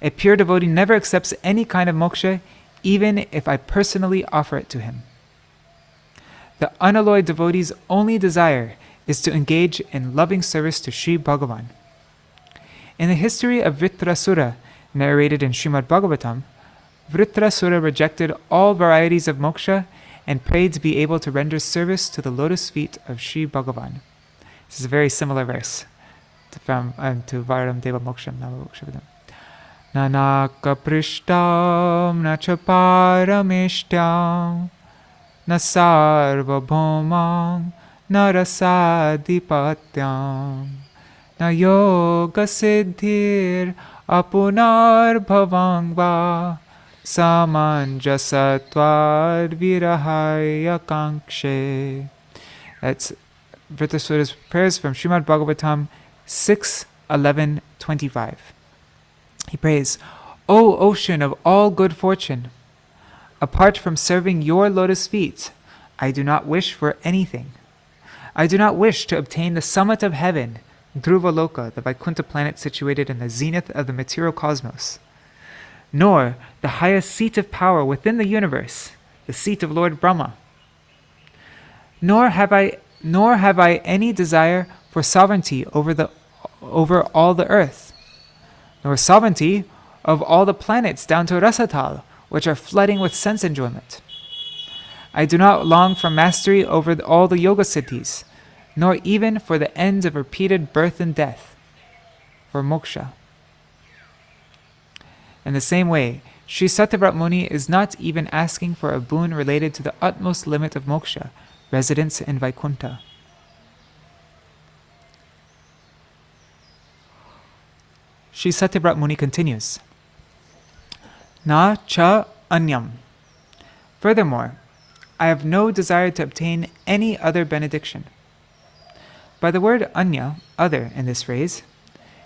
A pure devotee never accepts any kind of moksha, even if I personally offer it to him. The unalloyed devotee's only desire is to engage in loving service to Śrī Bhagavan. In the history of Vritrasura, narrated in Śrīmad Bhagavatam, Vritrasura rejected all varieties of moksha and prayed to be able to render service to the lotus feet of Śrī Bhagavan. This is a very similar verse to varaṁ Deva mokṣaṁ mokṣavadhiṁ. Nanaka prishtam na chaparamishtam na sarva bhomam na rasadipatyam na yoga siddhir apunar bhavang va samanjasatvad virahaya kankshe. That's Vritta Suta's prayers from Śrīmad Bhagavatam 6:11-25. He prays, O ocean of all good fortune, apart from serving your lotus feet, I do not wish for anything. I do not wish to obtain the summit of heaven, Dhruvaloka, the Vaikuntha planet situated in the zenith of the material cosmos, nor the highest seat of power within the universe, the seat of Lord Brahma. Nor have I any desire for sovereignty over all the earth, nor sovereignty of all the planets down to Rasatal, which are flooding with sense enjoyment. I do not long for mastery over all the yoga siddhis, nor even for the ends of repeated birth and death, for moksha. In the same way, Sri Satyavrata Muni is not even asking for a boon related to the utmost limit of moksha, residence in Vaikuntha. Sri Satyavrata Muni continues, Na cha anyam. Furthermore, I have no desire to obtain any other benediction. By the word anya, other, in this phrase,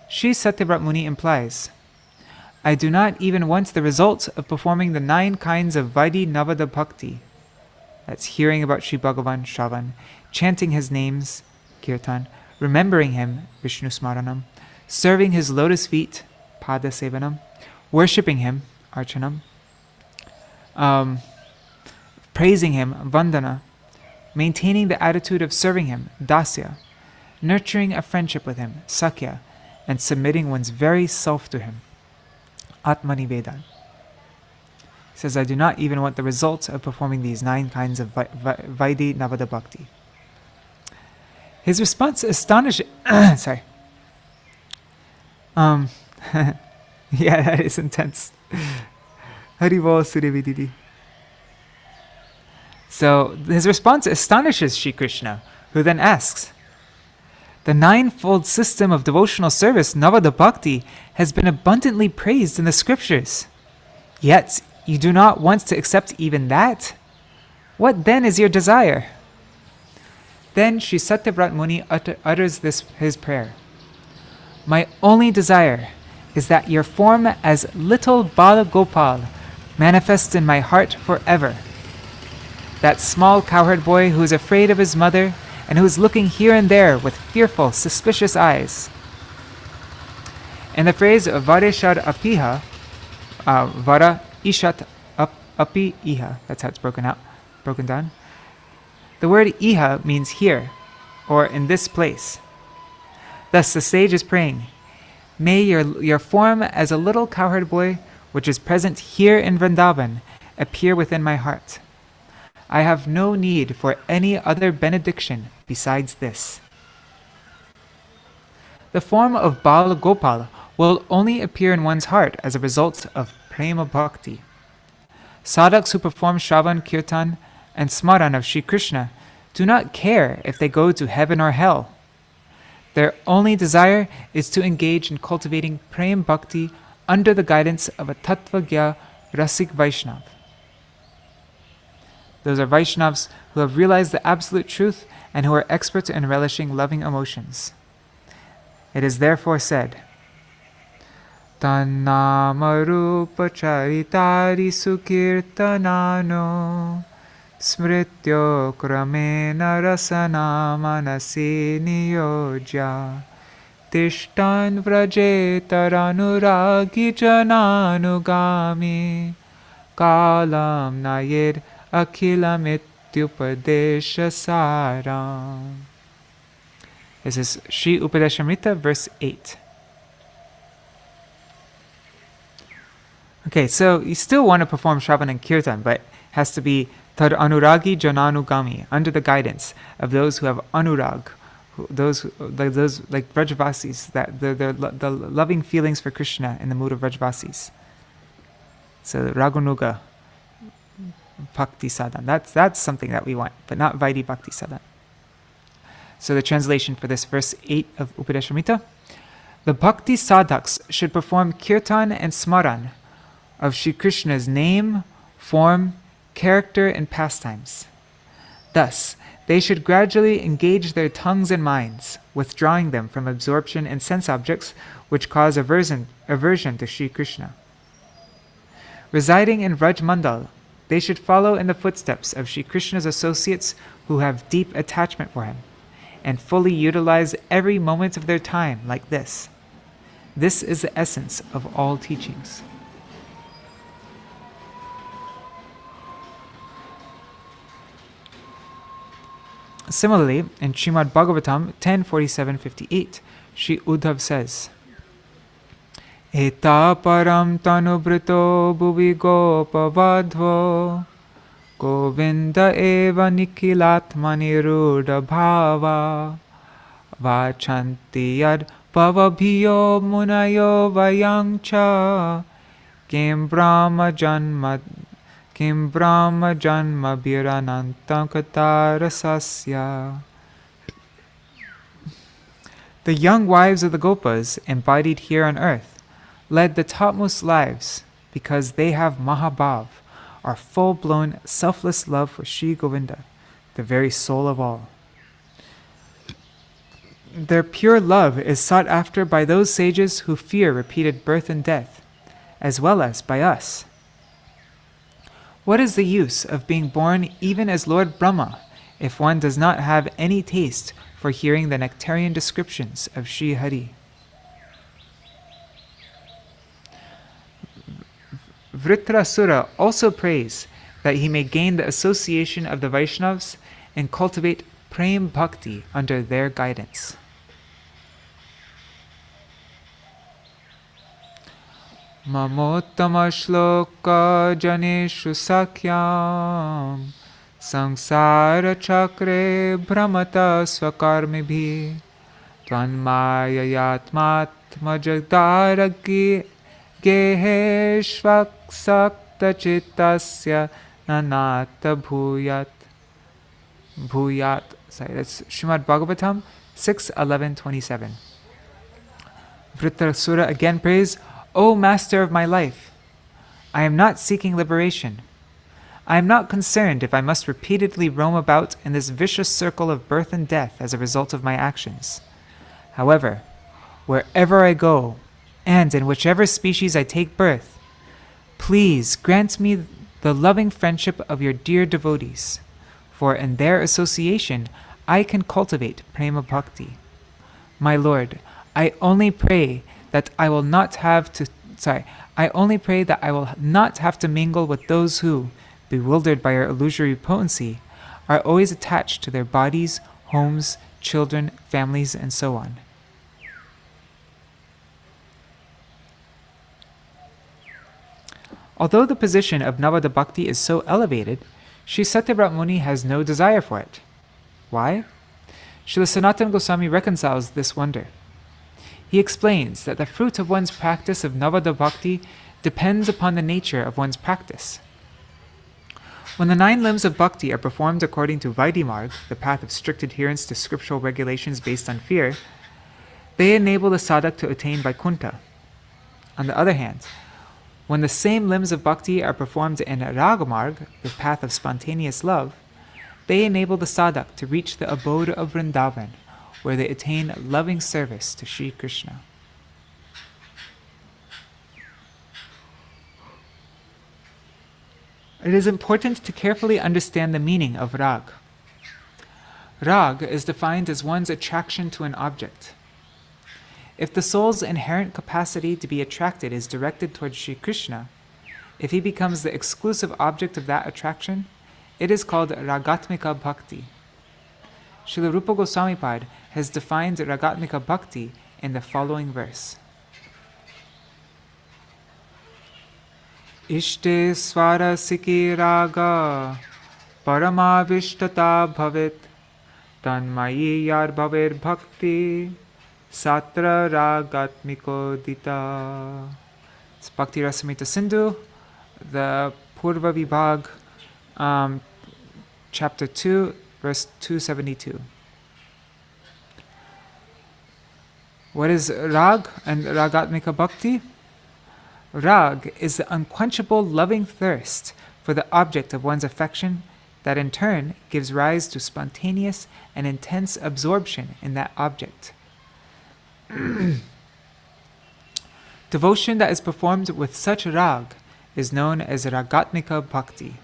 Sri Satyavrata Muni implies, I do not even want the result of performing the 9 kinds of Vaidhi Navada Bhakti. That's hearing about Sri Bhagavan, Shravan, chanting his names, Kirtan, remembering him, Vishnu Smaranam, serving his lotus feet, Pada Sevanam, worshipping him, Archanam, praising him, Vandana, maintaining the attitude of serving him, Dasya, nurturing a friendship with him, Sakya, and submitting one's very self to him, Atmani Vedan. He says, I do not even want the results of performing these 9 kinds of Vaidhi Navada Bhakti. His response astonishing. Sorry. Yeah, that is intense. Haribol Suryavididi. So his response astonishes Shri Krishna, who then asks, the 9-fold system of devotional service, Navada Bhakti, has been abundantly praised in the scriptures. Yet you do not want to accept even that? What then is your desire? Then Sri Satyavrata Muni utters his prayer. My only desire is that your form as little Bāla-gopāla manifests in my heart forever. That small cowherd boy who is afraid of his mother and who is looking here and there with fearful, suspicious eyes. In the phrase vareśād apīha, vara ishat apīha, that's how it's broken down. The word iha means here, or in this place. Thus the sage is praying, may your form as a little cowherd boy, which is present here in Vrindavan, appear within my heart. I have no need for any other benediction besides this. The form of Bāla-gopāla will only appear in one's heart as a result of prema bhakti. Sadhaks who perform Shravan, Kirtan, and Smaran of Shri Krishna do not care if they go to heaven or hell. Their only desire is to engage in cultivating prema bhakti under the guidance of a tattvagya rasik Vaishnav. Those are Vaishnavas who have realized the absolute truth and who are experts in relishing loving emotions. It is therefore said, Tannāma-rūpa charitari sukirtanano smrityo kramena rasana manasy niyojya tishtan vrajetarānurāgi janānugāmi kālam nayir akhilamittyupadesha saram. This is Śrī Upadeshamrita, verse 8. Okay, so you still want to perform Shravan and Kirtan, but it has to be tad anuragi jananugami, under the guidance of those who have anurag, those like Vrajavasis, that the loving feelings for Krishna in the mood of Vrajavasis. So Ragunuga Bhakti Sadhan. That's something that we want, but not Vaidhi Bhakti Sadhan. So the translation for this verse 8 of Upadeshamrita. The bhakti sadhaks should perform kirtan and smaran of Śrī Krishna's name, form, character, and pastimes. Thus, they should gradually engage their tongues and minds, withdrawing them from absorption in sense objects which cause aversion to Śrī Krishna. Residing in Vraj Mandal, they should follow in the footsteps of Śrī Krishna's associates who have deep attachment for him, and fully utilize every moment of their time like this. This is the essence of all teachings. Similarly, in Śrīmad Bhagavatam 10:47-58, Sri Uddhav says, Eta param tanubrito bhuvi gopāla-bālaṁ Govinda eva nikhilatmani ruda bhava Vachanti yad bhavabhiyo munayo vayangcha Kim brahma janma biranantam katarasasya. The young wives of the Gopas embodied here on earth led the topmost lives because they have Mahabhav, or full-blown selfless love for Sri Govinda, the very soul of all. Their pure love is sought after by those sages who fear repeated birth and death, as well as by us. What is the use of being born even as Lord Brahma if one does not have any taste for hearing the nectarian descriptions of Sri Hari? Vritrasura also prays that he may gain the association of the Vaishnavas and cultivate Prem Bhakti under their guidance. Mamottama shloka janeshu sakyam samsara chakre brahmata svakarmibhi tvanmayayatmatma jagdaragi geheshvaksakta chittasya nanata bhuyat. Sorry, that's Śrīmad Bhagavatam 6:11-27. Vritrasura again prays, O Master of my life, I am not seeking liberation. I am not concerned if I must repeatedly roam about in this vicious circle of birth and death as a result of my actions. However, wherever I go, and in whichever species I take birth, please grant me the loving friendship of your dear devotees, for in their association I can cultivate prema bhakti. My Lord, I only pray that I will not have to mingle with those who, bewildered by our illusory potency, are always attached to their bodies, homes, children, families, and so on. Although the position of Navada Bhakti is so elevated, Sri Satyavrata Muni has no desire for it. Why? Srila Sanātana Gosvāmī reconciles this wonder. He explains that the fruit of one's practice of Navada Bhakti depends upon the nature of one's practice. When the 9 limbs of Bhakti are performed according to Vaidhi-marg, the path of strict adherence to scriptural regulations based on fear, they enable the sadhak to attain Vaikuntha. On the other hand, when the same limbs of Bhakti are performed in Raga-marg, the path of spontaneous love, they enable the sadhak to reach the abode of Vrindavan, where they attain loving service to Śrī Krishna. It is important to carefully understand the meaning of rag. Rag is defined as one's attraction to an object. If the soul's inherent capacity to be attracted is directed towards Śrī Krishna, if he becomes the exclusive object of that attraction, it is called ragatmika bhakti. Srila Rupa Goswami Pad has defined ragatmika bhakti in the following verse. Ishte swarasiki raga paramavishtata bhavet tanmayi yar bhaver bhakti satra ragatmiko dita. It's Bhakti Rasamrita Sindhu, the Purva Vibhag, chapter 2, verse 272. What is rag and ragatmika bhakti? Rag is the unquenchable loving thirst for the object of one's affection that in turn gives rise to spontaneous and intense absorption in that object. Devotion that is performed with such rag is known as ragatmika bhakti.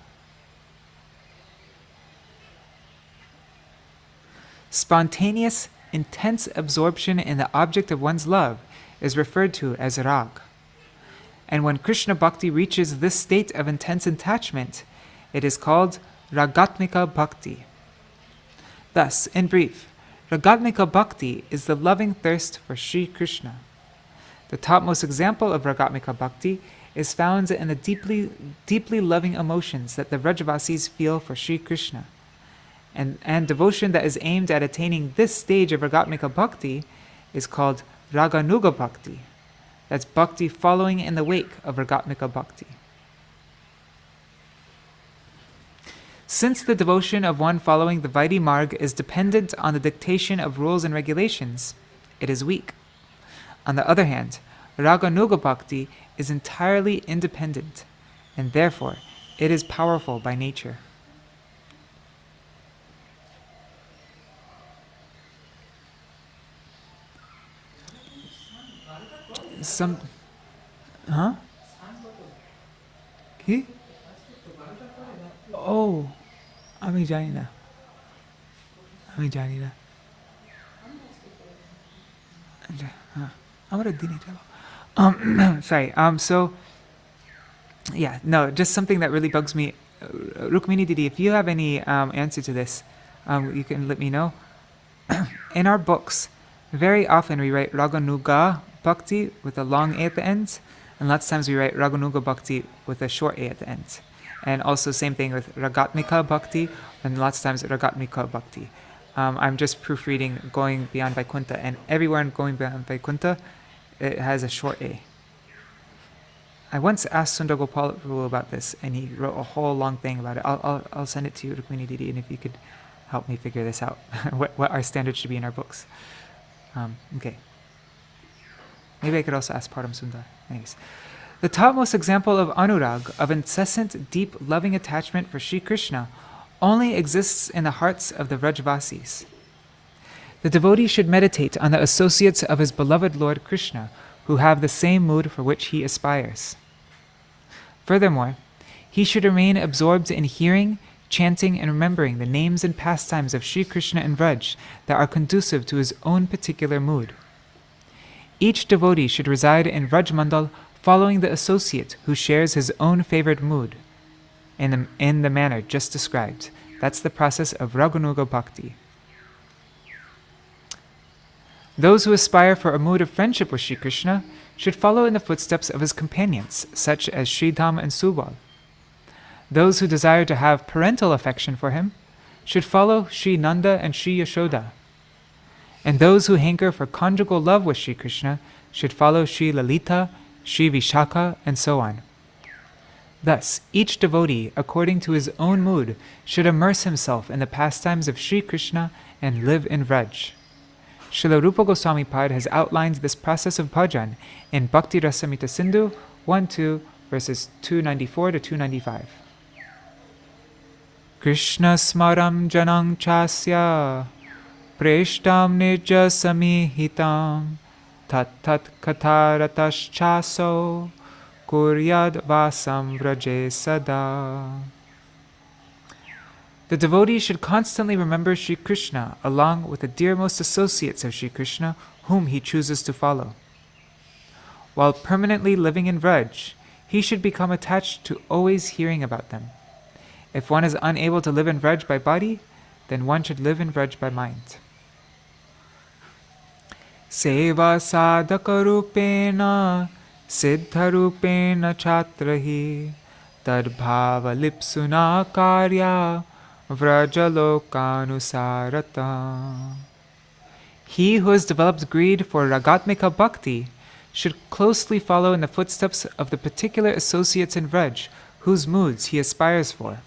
Spontaneous, intense absorption in the object of one's love is referred to as rag. And when Kṛṣṇa bhakti reaches this state of intense attachment, it is called ragatmika bhakti. Thus, in brief, ragatmika bhakti is the loving thirst for Śrī Kṛṣṇa. The topmost example of ragatmika bhakti is found in the deeply loving emotions that the Vrajavasis feel for Śrī Kṛṣṇa. And devotion that is aimed at attaining this stage of ragatmika bhakti is called raganuga bhakti. That's bhakti following in the wake of ragatmika bhakti. Since the devotion of one following the Vaidhi Marg is dependent on the dictation of rules and regulations, it is weak. On the other hand, raganuga bhakti is entirely independent, and therefore it is powerful by nature. কি? ও আমি জানি না আমরা দিনে যাব sorry so yeah no just something that really bugs me Rukmini Didi, if you have any answer to this you can let me know. In our books very often we write raganuga bhakti with a long A at the end, and lots of times we write raganuga bhakti with a short A at the end. And also same thing with ragatmika bhakti, and lots of times ragatmika bhakti. I'm just proofreading going beyond Vaikuntha, and everywhere in going beyond Vaikuntha, it has a short A. I once asked Sundar Gopal about this, and he wrote a whole long thing about it. I'll send it to you, Rukmini Didi, and if you could help me figure this out, what our standards should be in our books. Okay. Maybe I could also ask Param Sundar. Anyways. The topmost example of anurag, of incessant, deep, loving attachment for Śrī Kṛṣṇa, only exists in the hearts of the Vrajavasis. The devotee should meditate on the associates of his beloved Lord Kṛṣṇa, who have the same mood for which he aspires. Furthermore, he should remain absorbed in hearing, chanting, and remembering the names and pastimes of Śrī Kṛṣṇa and Vraj that are conducive to his own particular mood. Each devotee should reside in Vraj Mandal following the associate who shares his own favored mood in the manner just described. That's the process of raganuga bhakti. Those who aspire for a mood of friendship with Śrī Kṛṣṇa should follow in the footsteps of his companions, such as Śrī Dāma and Subal. Those who desire to have parental affection for him should follow Śrī Nanda and Śrī Yashoda. And those who hanker for conjugal love with Śrī Kṛṣṇa should follow Śrī Lalita, Śrī Vishakha, and so on. Thus, each devotee, according to his own mood, should immerse himself in the pastimes of Śrī Kṛṣṇa and live in Vraj. Śrīla Rupa Gosvāmī Pad has outlined this process of bhajan in Bhakti Rasamrita Sindhu 1-2, verses 294 to 295. Krishna smaram janang chasya preshtam nirja samihitam tat katarataschaso kuryad vasam vraje sadā. The devotee should constantly remember Śrī Kṛṣṇa along with the dearmost associates of Śrī Kṛṣṇa whom he chooses to follow. While permanently living in Vraj, he should become attached to always hearing about them. If one is unable to live in Vraj by body, then one should live in Vraj by mind. Seva sadhaka rupena siddha rupena chatrahi tadbhava lipsuna karya vrajalokanusarata. He who has developed greed for ragatmika bhakti should closely follow in the footsteps of the particular associates in Vraj whose moods he aspires for.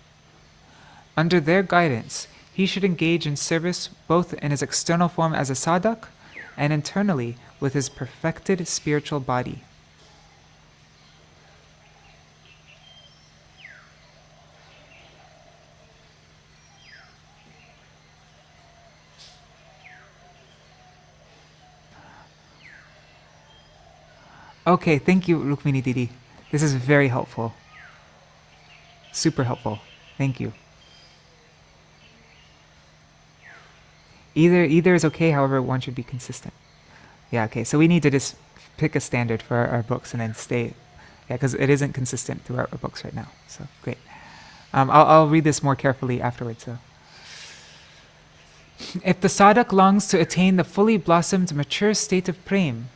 Under their guidance, he should engage in service both in his external form as a sadhak and internally with his perfected spiritual body. Okay, thank you, Rukmini Didi. This is very helpful. Super helpful. Thank you. Either is okay, however, one should be consistent. Yeah, okay, so we need to just pick a standard for our books and then stay, yeah, because it isn't consistent throughout our books right now. So, great. I'll read this more carefully afterwards, though. If the sadhak longs to attain the fully blossomed, mature state of prem,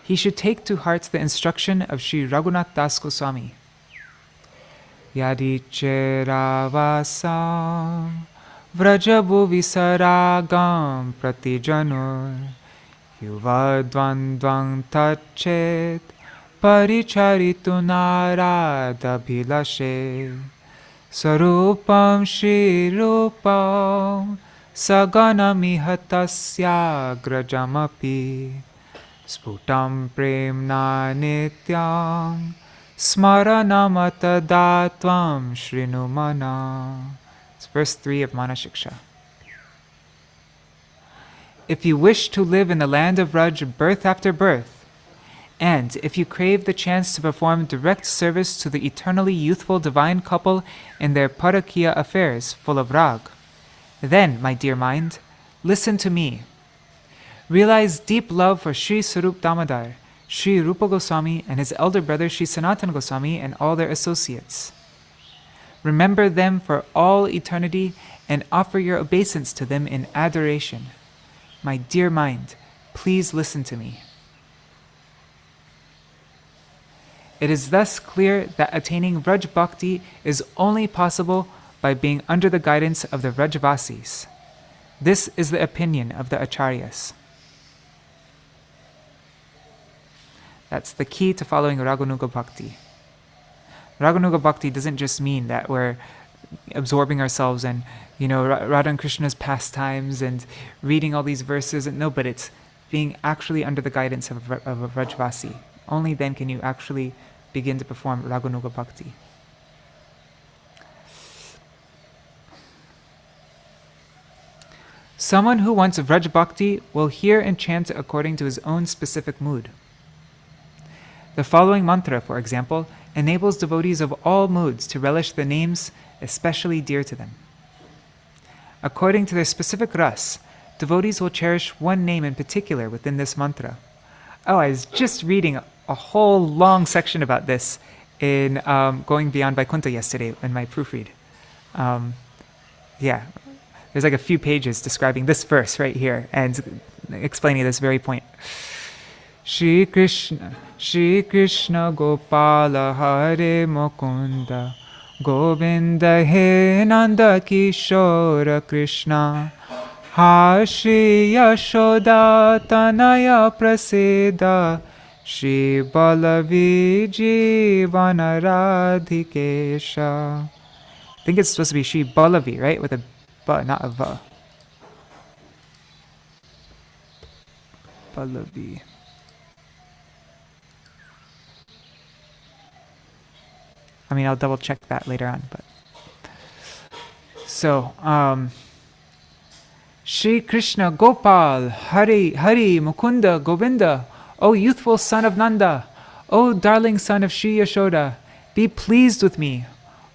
he should take to heart the instruction of Śrī Raghunath Das Goswāmī. Yadi cheravasam vrajabu visaragam pratijanur yuvadvandvang tachet paricharitu naradabhilashe sarupam Śrī rupam saganamiha tasya grajamapi Sputam premna nityam smaranamatatvam shrinumana. It's verse 3 of Manashiksha. If you wish to live in the land of Raj birth after birth, and if you crave the chance to perform direct service to the eternally youthful divine couple in their parakiya affairs full of rag, then, my dear mind, listen to me. Realize deep love for Śrī Swarup Damodar, Śrī Rupa Goswāmī, and his elder brother Śrī Sanātana Goswāmī and all their associates. Remember them for all eternity and offer your obeisance to them in adoration. My dear mind, please listen to me. It is thus clear that attaining Vraj Bhakti is only possible by being under the guidance of the Vrajvasis. This is the opinion of the Acharyas. That's the key to following Raganuga Bhakti. Raganuga Bhakti doesn't just mean that we're absorbing ourselves in, Radha and Krishna's pastimes and reading all these verses. No, but it's being actually under the guidance of a Vrajvasi. Only then can you actually begin to perform Raganuga Bhakti. Someone who wants Vraj Bhakti will hear and chant according to his own specific mood. The following mantra, for example, enables devotees of all moods to relish the names especially dear to them. According to their specific ras, devotees will cherish one name in particular within this mantra. Oh, I was just reading a whole long section about this in Going Beyond Vaikuntha yesterday in my proofread. There's like a few pages describing this verse right here and explaining this very point. Shri Kṛṣṇa Gopāla Hare Mukunda Govinda He Nanda Kishora Kṛṣṇa Ha Shri Yashoda Tanaya Prasida Shri Balavi Vanarādhikesha. I think it's supposed to be Shri Balavi, right? With a ba, not a va. Balavi. I'll double check that later on, but so Shri Kṛṣṇa Gopal Hari Mukunda Govinda, O youthful son of Nanda, O darling son of Shri Yashoda, be pleased with me,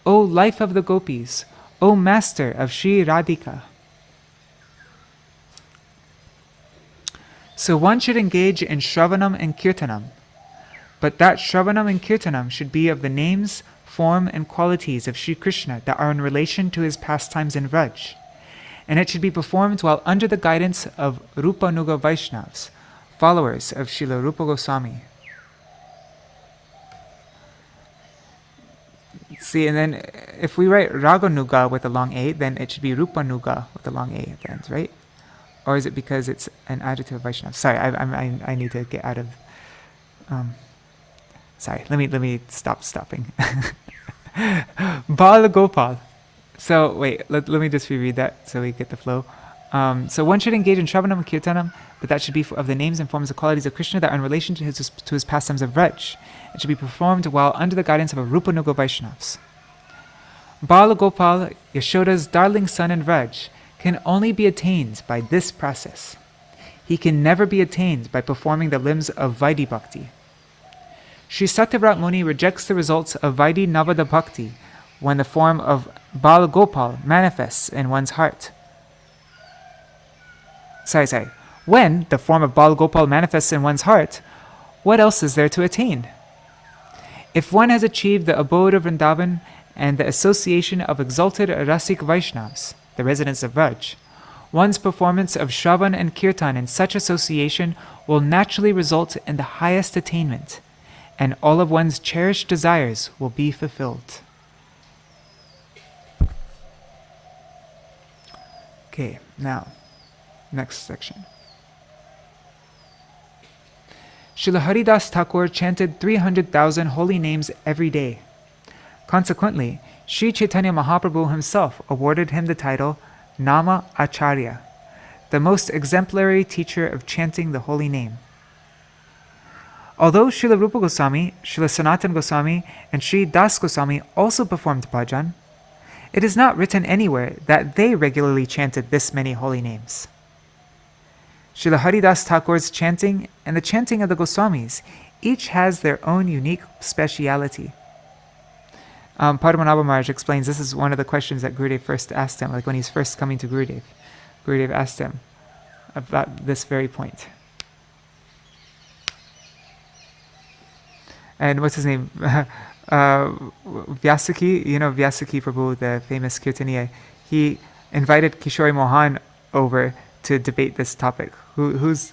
O life of the gopis, O master of Shri Radhika. So one should engage in Shravanam and Kirtanam, but that Shravanam and Kirtanam should be of the names, form, and qualities of Shri Kṛṣṇa that are in relation to his pastimes in Vraj, and it should be performed while under the guidance of Rupanuga Vaishnavas, followers of Śrīla Rupa Gosvāmī. See, and then if we write Raganuga with a long A, then it should be Rupanuga with a long A at the end, right? Or is it because it's an adjective of Vaishnava? Sorry, I need to get out of... sorry, let me stopping. Bāla-gopāla. So wait, let me just reread that so we get the flow. So one should engage in Shravanam and Kirtanam, but that should be of the names and forms of qualities of Kṛṣṇa that are in relation to his pastimes of vṛṭ. It should be performed while under the guidance of a Rupanuga Vaishnavas. Bāla-gopāla, Yashoda's darling son in vṛṭ, can only be attained by this process. He can never be attained by performing the limbs of Vaidhi Bhakti. Śrī Satyavrata Muni rejects the results of Vaidhi Navada Bhakti when the form of Bāla-gopāla manifests in one's heart. When the form of Bāla-gopāla manifests in one's heart, what else is there to attain? If one has achieved the abode of Vrindavan and the association of exalted Rasik Vaishnavas, the residents of vṛṭ, one's performance of Shravan and Kirtan in such association will naturally result in the highest attainment, and all of one's cherished desires will be fulfilled. Okay, now, next section. Srila Haridas Thakur chanted 300,000 holy names every day. Consequently, Sri Chaitanya Mahaprabhu himself awarded him the title Nama Acharya, the most exemplary teacher of chanting the holy name. Although Srila Rupa Gosvāmī, Srila Sanātana Gosvāmī, and Śrī Das Gosvāmī also performed bhajan, it is not written anywhere that they regularly chanted this many holy names. Srila Haridas Thakur's chanting and the chanting of the Goswamis each has their own unique speciality. Padma Mahārāja explains this is one of the questions that Gurudev first asked him, like when he's first coming to Gurudev. Gurudev asked him about this very point. And what's his name? Vyasaki, Vyasaki Prabhu, the famous Kirtaniya, he invited Kishori Mohan over to debate this topic. Whose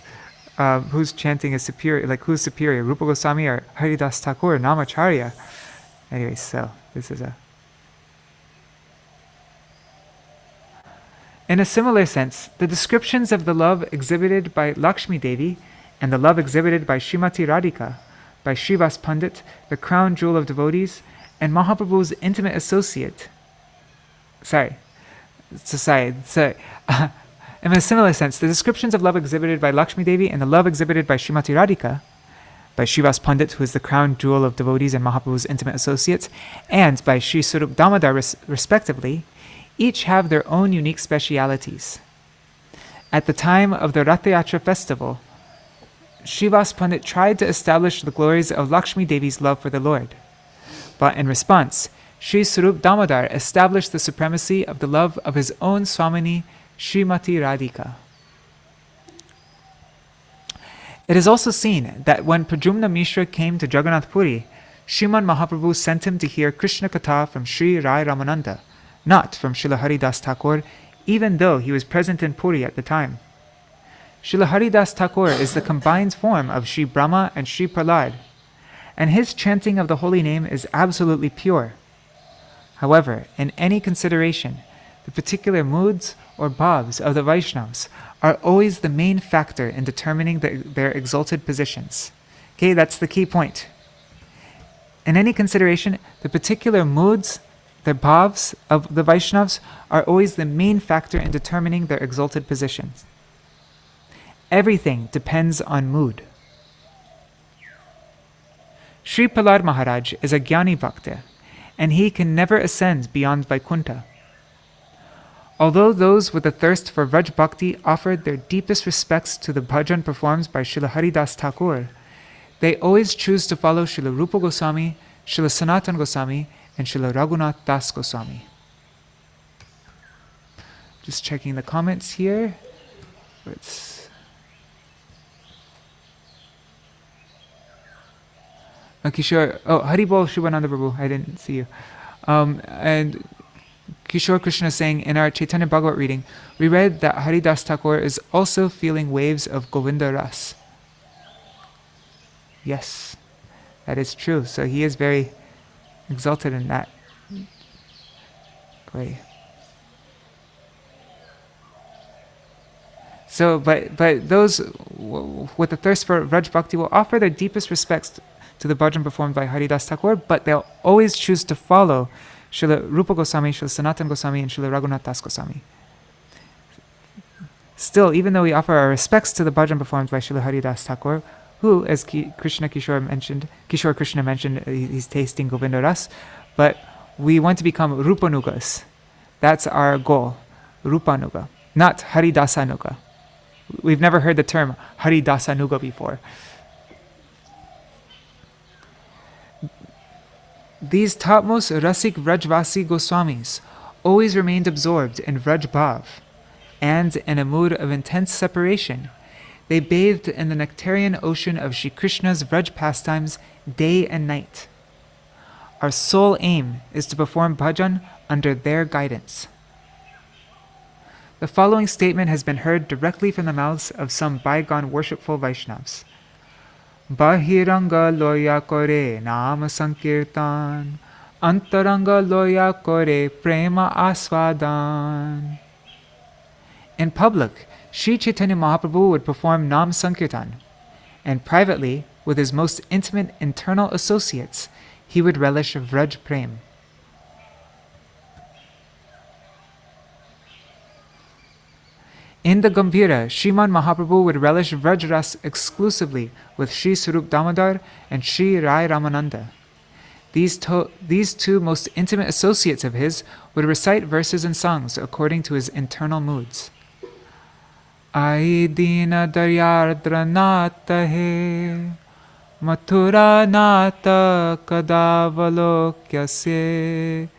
chanting is superior? Like who's superior, Rupa Goswami or Haridas Thakur or Namacharya? Anyway, so this is In a similar sense, the descriptions of the love exhibited by Lakshmi Devi and the love exhibited by Srimati Radhika, by Srivas Pandit, the crown jewel of devotees, and Mahaprabhu's intimate associate. In a similar sense, the descriptions of love exhibited by Lakshmi Devi and the love exhibited by Srimati Radhika, by Srivas Pandit, who is the crown jewel of devotees and Mahaprabhu's intimate associates, and by Śrī Dāmodara respectively, each have their own unique specialities. At the time of the Rath Yatra festival, Srivas Pandit tried to establish the glories of Lakshmi Devi's love for the Lord. But in response, Śrī Dāmodara established the supremacy of the love of his own Swamini, Srimati Radhika. It is also seen that when Pradyumna Mishra came to Jagannath Puri, Srimad Mahaprabhu sent him to hear Kṛṣṇa Katha from Sri Rai Ramananda, not from Srila Haridas Thakur, even though he was present in Puri at the time. Srila Haridas Thakur is the combined form of Sri Brahma and Sri Prahlad, and his chanting of the holy name is absolutely pure. However, in any consideration, the particular moods or bhavs of the Vaishnavas are always the main factor in determining their exalted positions. Okay, that's the key point. In any consideration, the particular moods, the bhavs of the Vaishnavas are always the main factor in determining their exalted positions. Everything depends on mood. Sri Prahlad Mahārāja is a Jnani Bhakta, and he can never ascend beyond Vaikuntha. Although those with a thirst for Vraj Bhakti offered their deepest respects to the bhajan performed by Srila Haridas Thakur, they always choose to follow Srila Rupa Gosvāmī, Srila Sanātana Gosvāmī, and Srila Raghunath Das Goswāmī. Just checking the comments here. Kishore, Haribol Shubhananda Prabhu, I didn't see you. And Kishore Krishna saying, in our Chaitanya Bhagavat reading, we read that Haridas Thakur is also feeling waves of Govinda Ras. Yes, that is true. So he is very exalted in that way. So, but those with a thirst for Vraj Bhakti will offer their deepest respects to the bhajan performed by Haridas Thakur, but they'll always choose to follow Srila Rupa Goswami, Srila Sanātana Goswami, and Srila Raghunath Das Goswami. Still, even though we offer our respects to the bhajan performed by Srila Haridas Thakur, who, as Kṛṣṇa Krishna mentioned, he's tasting Govinda Ras, but we want to become Rupanugas. That's our goal, Rupanuga, not Haridasanuga. We've never heard the term Haridasanuga before. These topmost Rasik Vrajvasi Goswamis always remained absorbed in Vraj Bhav, and in a mood of intense separation, they bathed in the nectarian ocean of Shri Krishna's Vraj pastimes day and night. Our sole aim is to perform bhajan under their guidance. The following statement has been heard directly from the mouths of some bygone worshipful Vaishnavas. Bahiranga loya kore nama sankirtan, antaranga loya kore prema asvadan. In public, Sri Chaitanya Mahaprabhu would perform Nam Sankirtan, and privately, with his most intimate internal associates, he would relish Vraj Prem. In the Gambhira, Sriman Mahaprabhu would relish Vraj Ras exclusively with Śrī Damodar and Śrī Rai Ramananda. These two most intimate associates of his would recite verses and songs according to his internal moods. Ai dina daryardra nata he, mathura nata kadavalokyasye,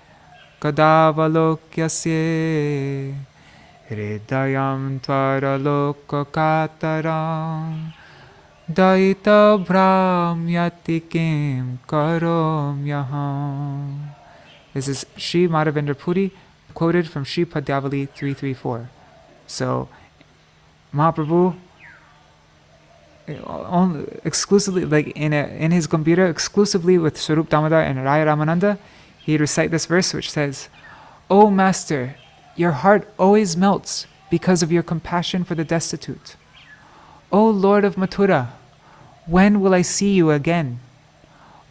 hridayam tvara lokakataram, daita bhramyati kim karomyaham. This is Sri Madhavendra Puri, quoted from Sri Padyavali 334. So, Mahaprabhu, exclusively, like in his Gambhira, exclusively with Śrī Damodar and Raya Ramananda, he'd recite this verse which says, "O Master, your heart always melts because of your compassion for the destitute. O Lord of Mathura, when will I see you again?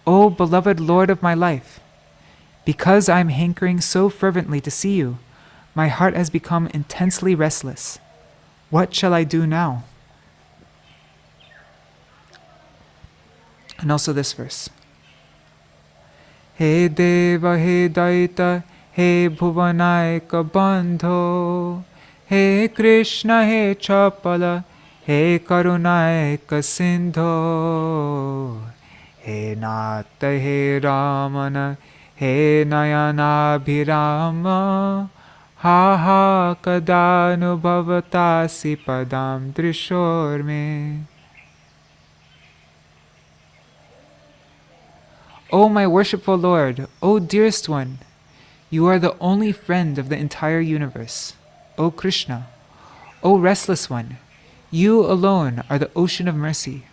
O beloved Lord of my life, because I am hankering so fervently to see you, my heart has become intensely restless. What shall I do now?" And also this verse. He Deva, He Daita, He Bhuvanayaka Bandho, He Kṛṣṇa, He Chapala, He Karunayaka Sindho, He Nātha, He Ramana, He Nayanabhirama, Ha ha kadanubhavatasi padam drishorme. O my worshipful Lord, O dearest one, you are the only friend of the entire universe. O Kṛṣṇa, O restless one, you alone are the ocean of mercy.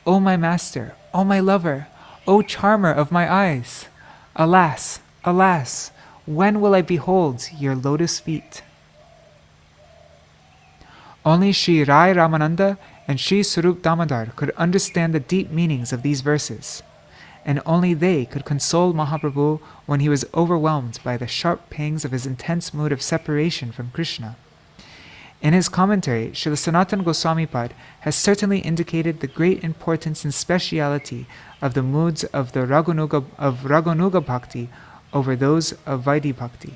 O my master, O my lover, O charmer of my eyes, alas, alas, when will I behold your lotus feet? Only Śrī Rai Ramananda and Śrī Śrū Damodar could understand the deep meanings of these verses, and only they could console Mahaprabhu when he was overwhelmed by the sharp pangs of his intense mood of separation from Kṛṣṇa. In his commentary, Srila Sanātana Gosvāmī Pad has certainly indicated the great importance and speciality of the moods of the Raganuga Bhakti over those of Vaidhi Bhakti.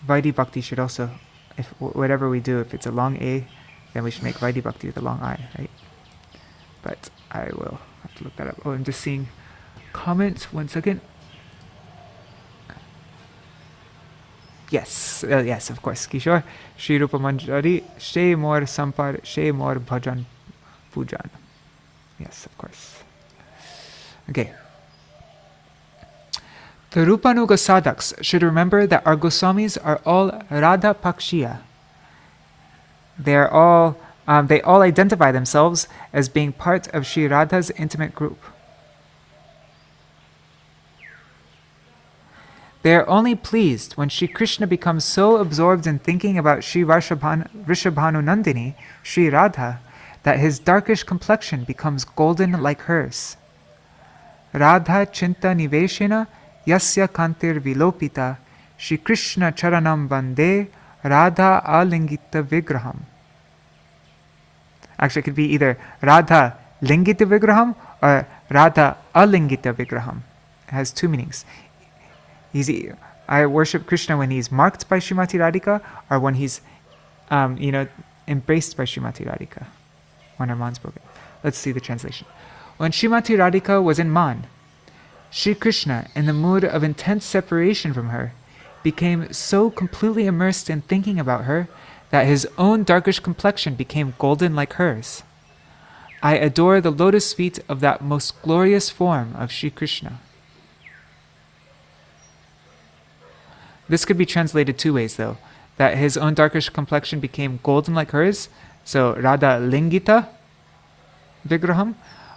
Vaidhi Bhakti should also, if whatever we do, if it's a long A, then we should make Vaidhi Bhakti with a long I, right? But I will have to look that up. Oh, I'm just seeing comments. 1 second. Yes, yes, of course. Kishore, Shri Rupa Manjari, She Mor Sampar, She Mor Bhajan Pujan. Yes, of course. Okay. The Rupanuga sadhaks should remember that our Goswamis are all Radha Pakshiya. They all identify themselves as being part of Sri Radha's intimate group. They are only pleased when Sri Krishna becomes so absorbed in thinking about Sri Vrishabhanu Nandini, Sri Radha, that his darkish complexion becomes golden like hers. Radha Chinta Niveshena Yasya Kantir Vilopita Shri Krishna Charanam Vande Radha Alingita Vigraham. Actually, it could be either Radha Lingita Vigraham or Radha Alingita Vigraham. It has two meanings. I worship Krishna when he's marked by Srimati Radhika, or when he's, embraced by Srimati Radhika, when her man's broken. Let's see the translation. When Srimati Radhika was in Man, Shri Krishna, in the mood of intense separation from her, became so completely immersed in thinking about her that his own darkish complexion became golden like hers. I adore the lotus feet of that most glorious form of Shri Krishna. This could be translated two ways, though. That his own darkish complexion became golden like hers, so Radha Lingita Vigraham,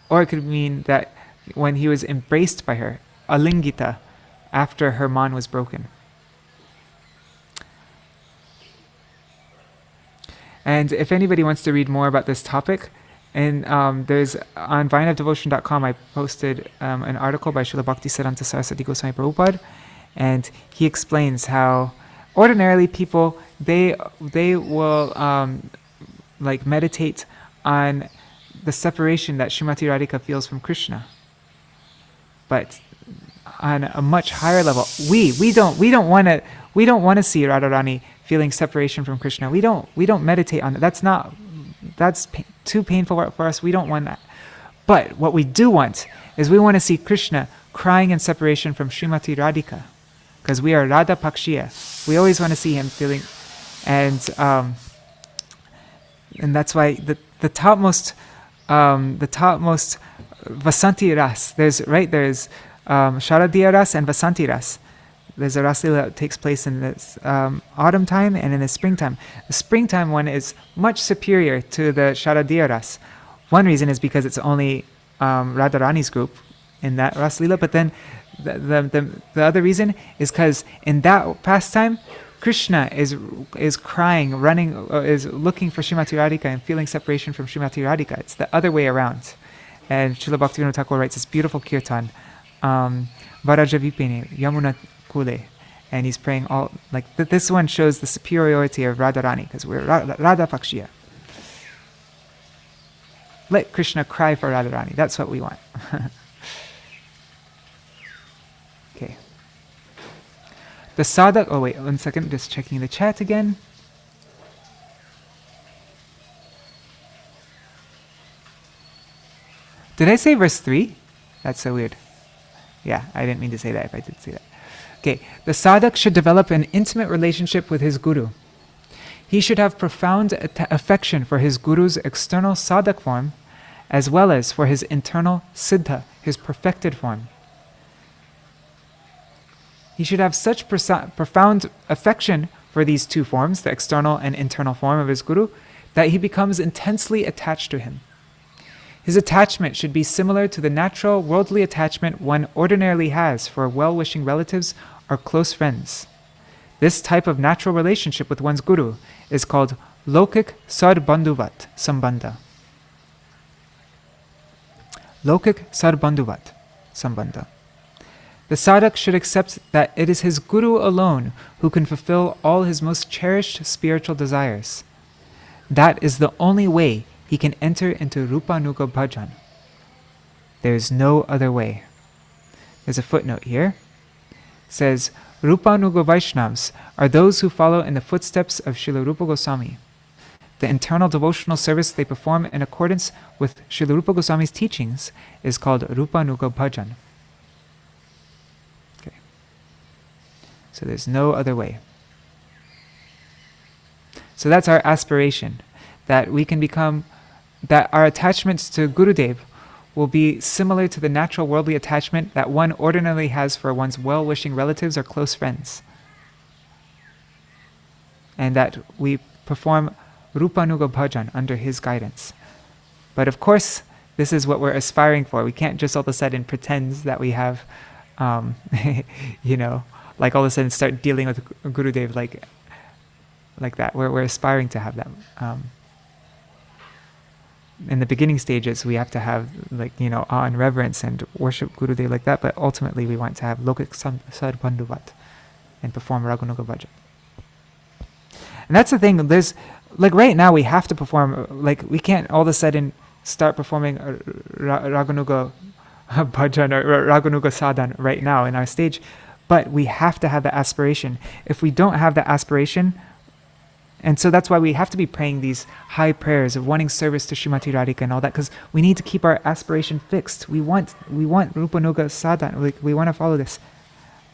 or it could mean that when he was embraced by her, Alingita, after her man was broken. And if anybody wants to read more about this topic, and there's on vineofdevotion.com, I posted an article by Śrīla Bhaktivedānta Saraswati Gosvāmī Prabhupada, and he explains how ordinarily people they will meditate on the separation that Srimati Radhika feels from Krishna, but on a much higher level, we don't want to see Radharani feeling separation from Krishna. We don't meditate on that. That's too painful for us. We don't want that. But what we do want is we want to see Krishna crying in separation from Srimati Radhika, because we are Radha Pakshiya. We always want to see him feeling, and that's why the topmost Vasanti Ras. There's Sharadiya Ras and Vasanti Ras. There's a Raslila that takes place in this autumn time and in the springtime. The springtime one is much superior to the Sharadiya Ras. One reason is because it's only Radharani's group in that Raslila, but then the other reason is because in that pastime, Krishna is crying, running, is looking for Srimati Radhika and feeling separation from Srimati Radhika. It's the other way around. And Srila Bhaktivedānta Thakur writes this beautiful kirtan, Varajavipini, Yamuna Kule. And he's praying all, this one shows the superiority of Radharani, because we're Radha Pakshiya. Let Krishna cry for Radharani. That's what we want. Okay. The sadak, oh wait, 1 second, just checking the chat again. Did I say verse 3? That's so weird. Yeah, I didn't mean to say that if I did say that. Okay, the sadhak should develop an intimate relationship with his guru. He should have profound affection for his guru's external sadhak form, as well as for his internal siddha, his perfected form. He should have such profound affection for these two forms, the external and internal form of his guru, that he becomes intensely attached to him. His attachment should be similar to the natural worldly attachment one ordinarily has for well-wishing relatives or close friends. This type of natural relationship with one's guru is called lokik sarbandhuvat sambandha. Lokik sarbandhuvat sambandha. The sadhak should accept that it is his guru alone who can fulfill all his most cherished spiritual desires. That is the only way he can enter into Rupanuga Bhajan. There is no other way. There's a footnote here. It says, Rupanuga Vaishnavas are those who follow in the footsteps of Śrīla Rupa Gosvāmī. The internal devotional service they perform in accordance with Śrīla Rupa Gosvāmī's teachings is called Rupanuga Bhajan. Okay. So there's no other way. So that's our aspiration, that we can become, that our attachments to Gurudev will be similar to the natural worldly attachment that one ordinarily has for one's well-wishing relatives or close friends. And that we perform Rupanuga Bhajan under his guidance. But of course, this is what we're aspiring for. We can't just all of a sudden pretend that we have, all of a sudden start dealing with Gurudev like that. We're aspiring to have that. in the beginning stages, we have to have awe and reverence and worship Gurudev like that, but ultimately we want to have lokik sadbandhuvat and perform Raganuga bhajan. And that's the thing, there's, right now we have to perform, we can't all of a sudden start performing Raganuga bhajan or Raganuga sadhan right now in our stage, but we have to have the aspiration. If we don't have the aspiration, and so that's why we have to be praying these high prayers of wanting service to Srimati Radhika and all that, because we need to keep our aspiration fixed. We want Rupanuga sadhan, we want to follow this.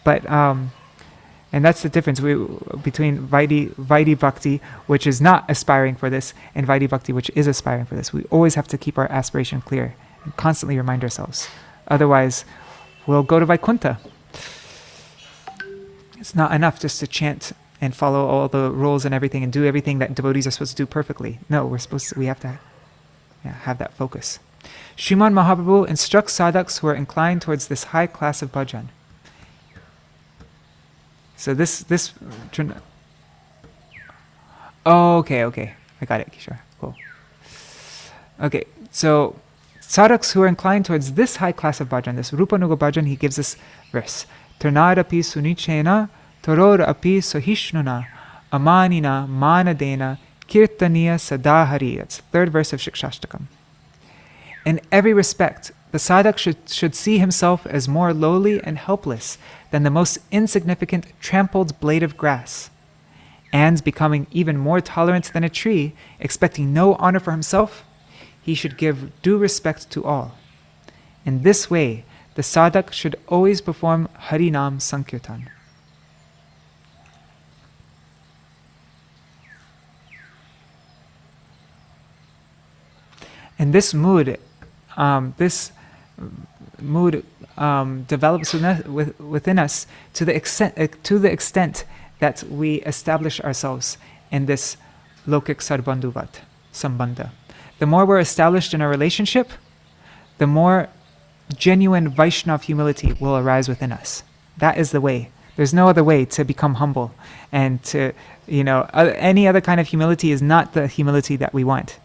But and that's the difference between Vaidhi Bhakti, which is not aspiring for this, and Vaidhi Bhakti, which is aspiring for this. We always have to keep our aspiration clear and constantly remind ourselves. Otherwise, we'll go to Vaikuntha. It's not enough just to chant and follow all the rules and everything and do everything that devotees are supposed to do perfectly. No, we have to have that focus. Sriman Mahaprabhu instructs sadhaks who are inclined towards this high class of bhajan. So okay, I got it, Kishore, cool. Okay, so sadhaks who are inclined towards this high class of bhajan, this Rupanuga bhajan, he gives this verse. Tarnadapi sunichena Toror api sohishnuna amanina manadena kirtaniya sadahari. That's the third verse of Shikshashtakam. In every respect, the sadhak should see himself as more lowly and helpless than the most insignificant trampled blade of grass, and becoming even more tolerant than a tree, expecting no honor for himself, he should give due respect to all. In this way, the sadhak should always perform Harinam Sankirtan. And this mood develops within us to the extent that we establish ourselves in this lokik sarbandhuvat, sambandha. The more we're established in our relationship, the more genuine Vaishnav humility will arise within us. That is the way. There's no other way to become humble. And any other kind of humility is not the humility that we want.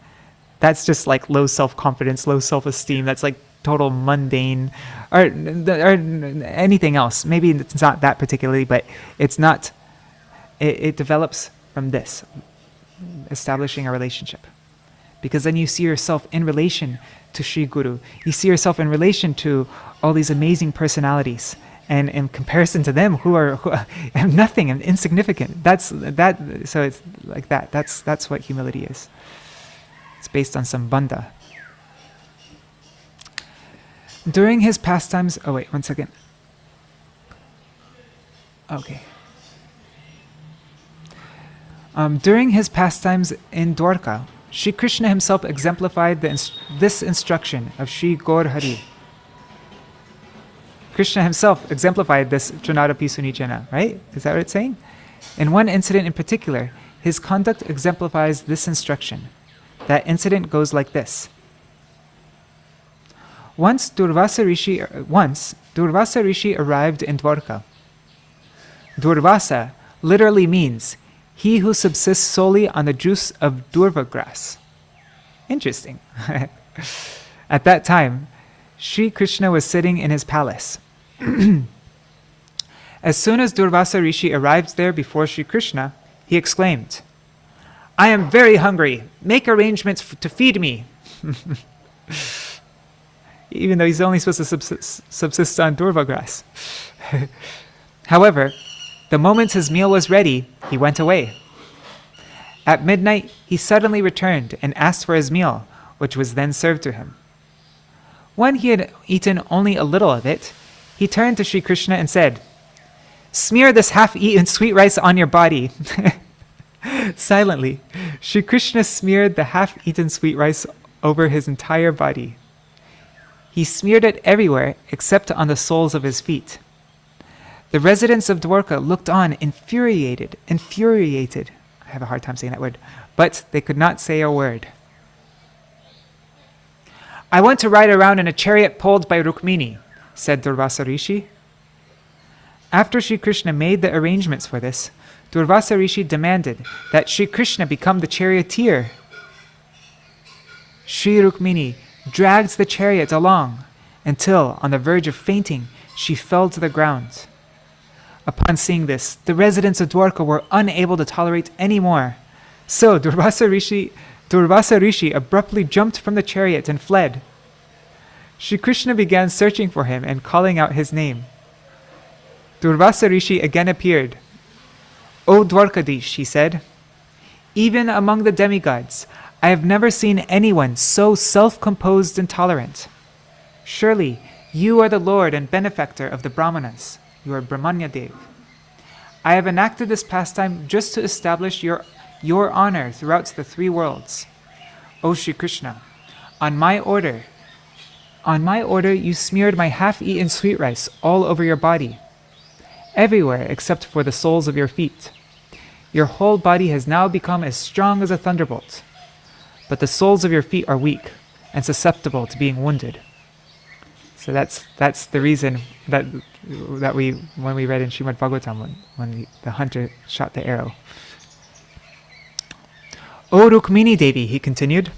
That's just like low self-confidence, low self-esteem. That's like total mundane, or anything else. Maybe it's not that particularly, but it's not. It develops from this, establishing a relationship. Because then you see yourself in relation to Sri Guru. You see yourself in relation to all these amazing personalities. And in comparison to them, who are nothing and insignificant. So it's like that. That's what humility is. It's based on sambandha. During his pastimes, oh wait, one second. Okay. During his pastimes in Dwarka, Shri Kṛṣṇa himself exemplified this instruction of Shri Gaur Hari. Kṛṣṇa himself exemplified this Trinadapi Sunichena, right? Is that what it's saying? In one incident in particular, his conduct exemplifies this instruction. That incident goes like this. Once Durvasa Rishi arrived in Dwarka. Durvasa literally means he who subsists solely on the juice of durva grass. Interesting. At that time, Shri Kṛṣṇa was sitting in his palace. As soon as Durvasa Rishi arrived there before Shri Kṛṣṇa, he exclaimed, "I am very hungry. Make arrangements to feed me." Even though he's only supposed to subsist on durva grass. However, the moment his meal was ready, he went away. At midnight, he suddenly returned and asked for his meal, which was then served to him. When he had eaten only a little of it, he turned to Shri Kṛṣṇa and said, "Smear this half-eaten sweet rice on your body." Silently, Shri Kṛṣṇa smeared the half-eaten sweet rice over his entire body. He smeared it everywhere except on the soles of his feet. The residents of Dwarka looked on infuriated. I have a hard time saying that word, but they could not say a word. "I want to ride around in a chariot pulled by Rukmini," said Durvasa Rishi. After Shri Kṛṣṇa made the arrangements for this, Durvasa Rishi demanded that Shri Kṛṣṇa become the charioteer. Sri Rukmini dragged the chariot along until, on the verge of fainting, she fell to the ground. Upon seeing this, the residents of Dwarka were unable to tolerate any more. So Durvasa Rishi abruptly jumped from the chariot and fled. Shri Krishna began searching for him and calling out his name. Durvasa Rishi again appeared. "O Dwarkadish," he said, "even among the demigods, I have never seen anyone so self-composed and tolerant. Surely you are the Lord and benefactor of the Brahmanas. You are Brahmanya Dev. I have enacted this pastime just to establish your honor throughout the three worlds. O Shri Krishna, on my order, you smeared my half-eaten sweet rice all over your body, everywhere except for the soles of your feet. Your whole body has now become as strong as a thunderbolt, but the soles of your feet are weak and susceptible to being wounded." So that's the reason that when we read in Śrīmad Bhagavatam when the hunter shot the arrow. "O Rukmini Devi," he continued,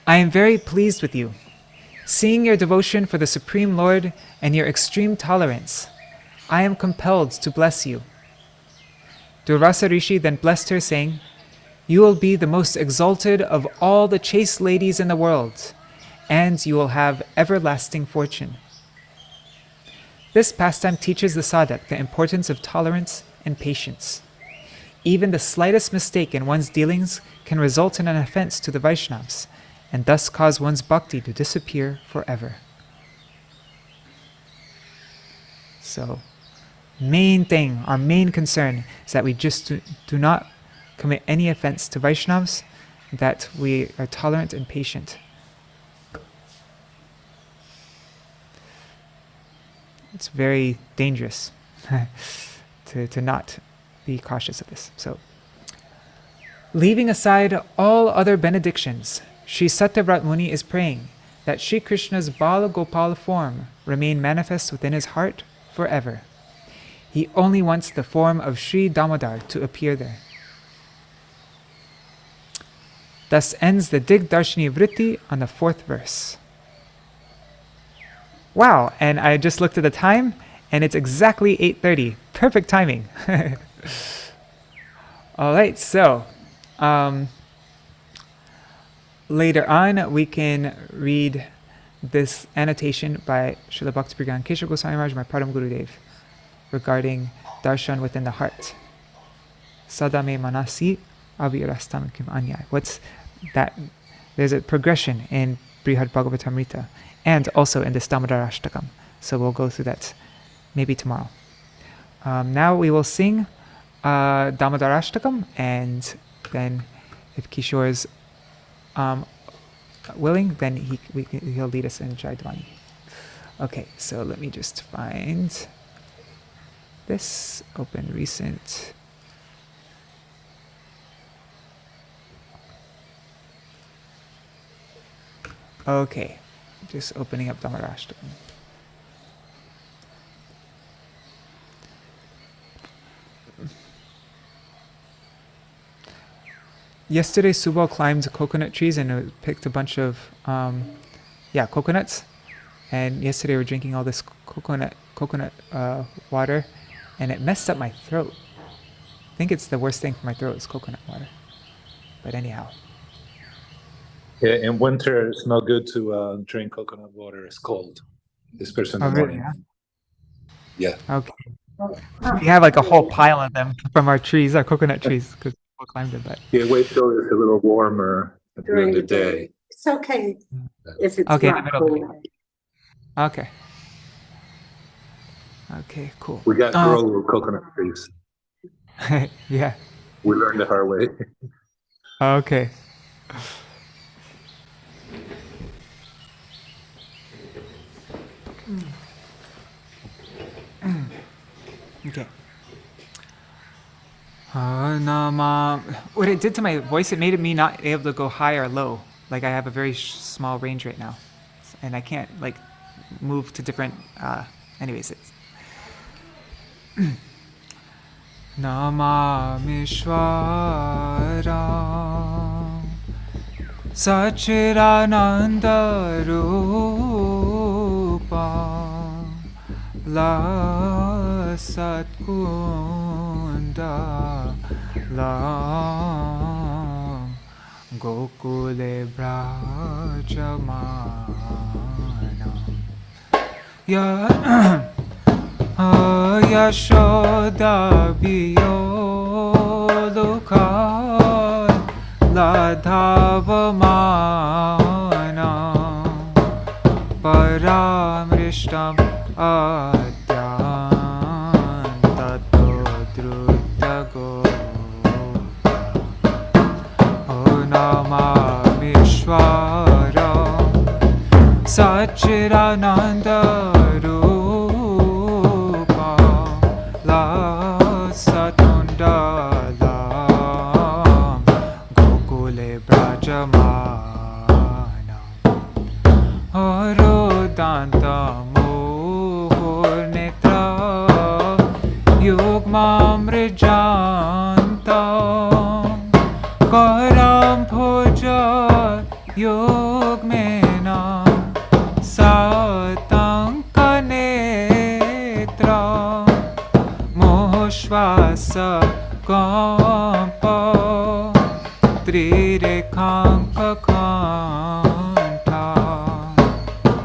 "I am very pleased with you. Seeing your devotion for the Supreme Lord and your extreme tolerance, I am compelled to bless you." Durvasa Rishi then blessed her, saying, "You will be the most exalted of all the chaste ladies in the world, and you will have everlasting fortune." This pastime teaches the sadhak the importance of tolerance and patience. Even the slightest mistake in one's dealings can result in an offense to the Vaishnavas, and thus cause one's bhakti to disappear forever. So, our main concern is that we just do not commit any offense to Vaishnavas, that we are tolerant and patient. It's very dangerous to not be cautious of this. So, leaving aside all other benedictions, Sri Satyavrata Muni is praying that Sri Krishna's Bāla-gopāla form remain manifest within his heart forever. He only wants the form of Śrī Dāmodar to appear there. Thus ends the Dig-darśinī-vṛtti on the 4th verse. Wow, and I just looked at the time, and it's exactly 8:30. Perfect timing. All right, so later on we can read this annotation by Śrīla Bhaktivedānta Keshav Gosvāmī Mahārāja, my Param Gurudev, regarding darshan within the heart. Sadā me manasy avirastam kim anyay. What's that? There's a progression in Brihad Bhagavatamrita and also in this Dāmodarāṣṭakam. So we'll go through that maybe tomorrow. Now we will sing Dāmodarāṣṭakam, and then if Kishore is willing, then he'll lead us in Jaidvani. Okay, so let me just find this, open recent. Okay, just opening up Dāmodarāṣṭakam. Yesterday, Subal climbed coconut trees and picked a bunch of coconuts. And yesterday we were drinking all this coconut water, and it messed up my throat. I think it's the worst thing for my throat is coconut water. But anyhow. Yeah, in winter it's not good to drink coconut water. It's cold, especially in the morning. Really? Yeah. Okay. We have like a whole pile of them from our trees, our coconut trees, because people climbed it. But yeah, wait till it's a little warmer during the day. It's okay if it's okay, not cold. Okay. Okay, cool. We got grow coconut trees. Yeah. We learned the hard way. Okay. Okay. What it did to my voice, it made me not able to go high or low. Like I have a very small range right now, and I can't like move to different. Anyways, it's Namamishwaram Satchidananda Rupa La Satkunda La Gokule Brajamana Yashoda Biyoluka Ladhavamana Paramrishtam Adyantato Drutago Namamishvara Satchidananda Rupa La Satunda Brajamana Arodanta Mohornetra Yugmam Rajanta Karam Bhoja Yugmena Satankanetra Mohshvasa Kampa Trirekhanka Kanta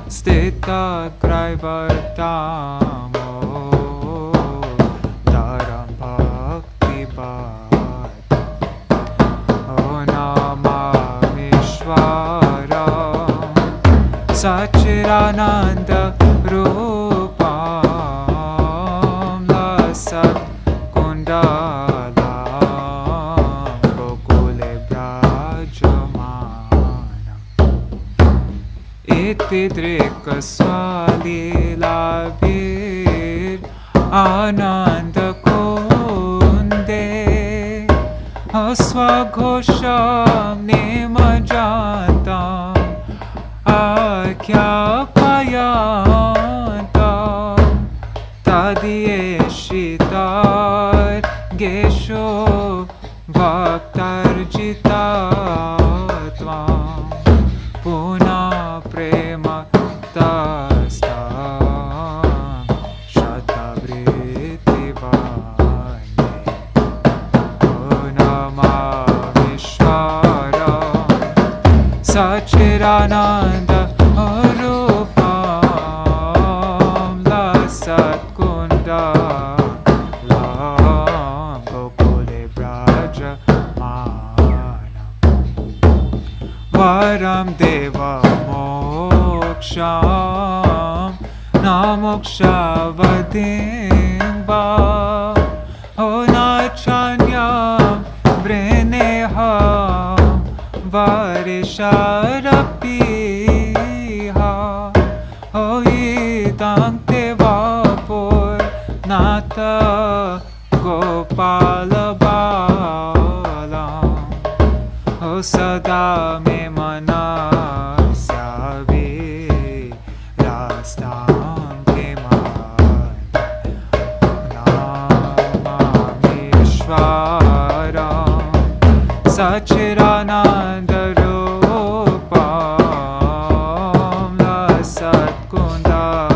Stita Graivartamo Dharam Bhakti Bhata O Namamishvara Satchidananda Rupam Lasat Kunda Tidrika Swalilabhir Ananda Kunde Asvaghosham Nimajantam Akyapayantam Tadiyeshitar Gesho Bhaktarjitatvam Puna Prema Tastam Satyavrata Vṛṇe O Namamishvara Satchidananda Rupam Lasatkunda Lam Gokule Brajamana Varaṁ Deva mokṣaṁ na mokṣavadhiṁ va o na cānyaṁ vṛṇe vareśād apīha o idaṁ te vapur Nātha gopāla-bālaṁ o sadā me manasy Satchidananda Rupam Lasatkunda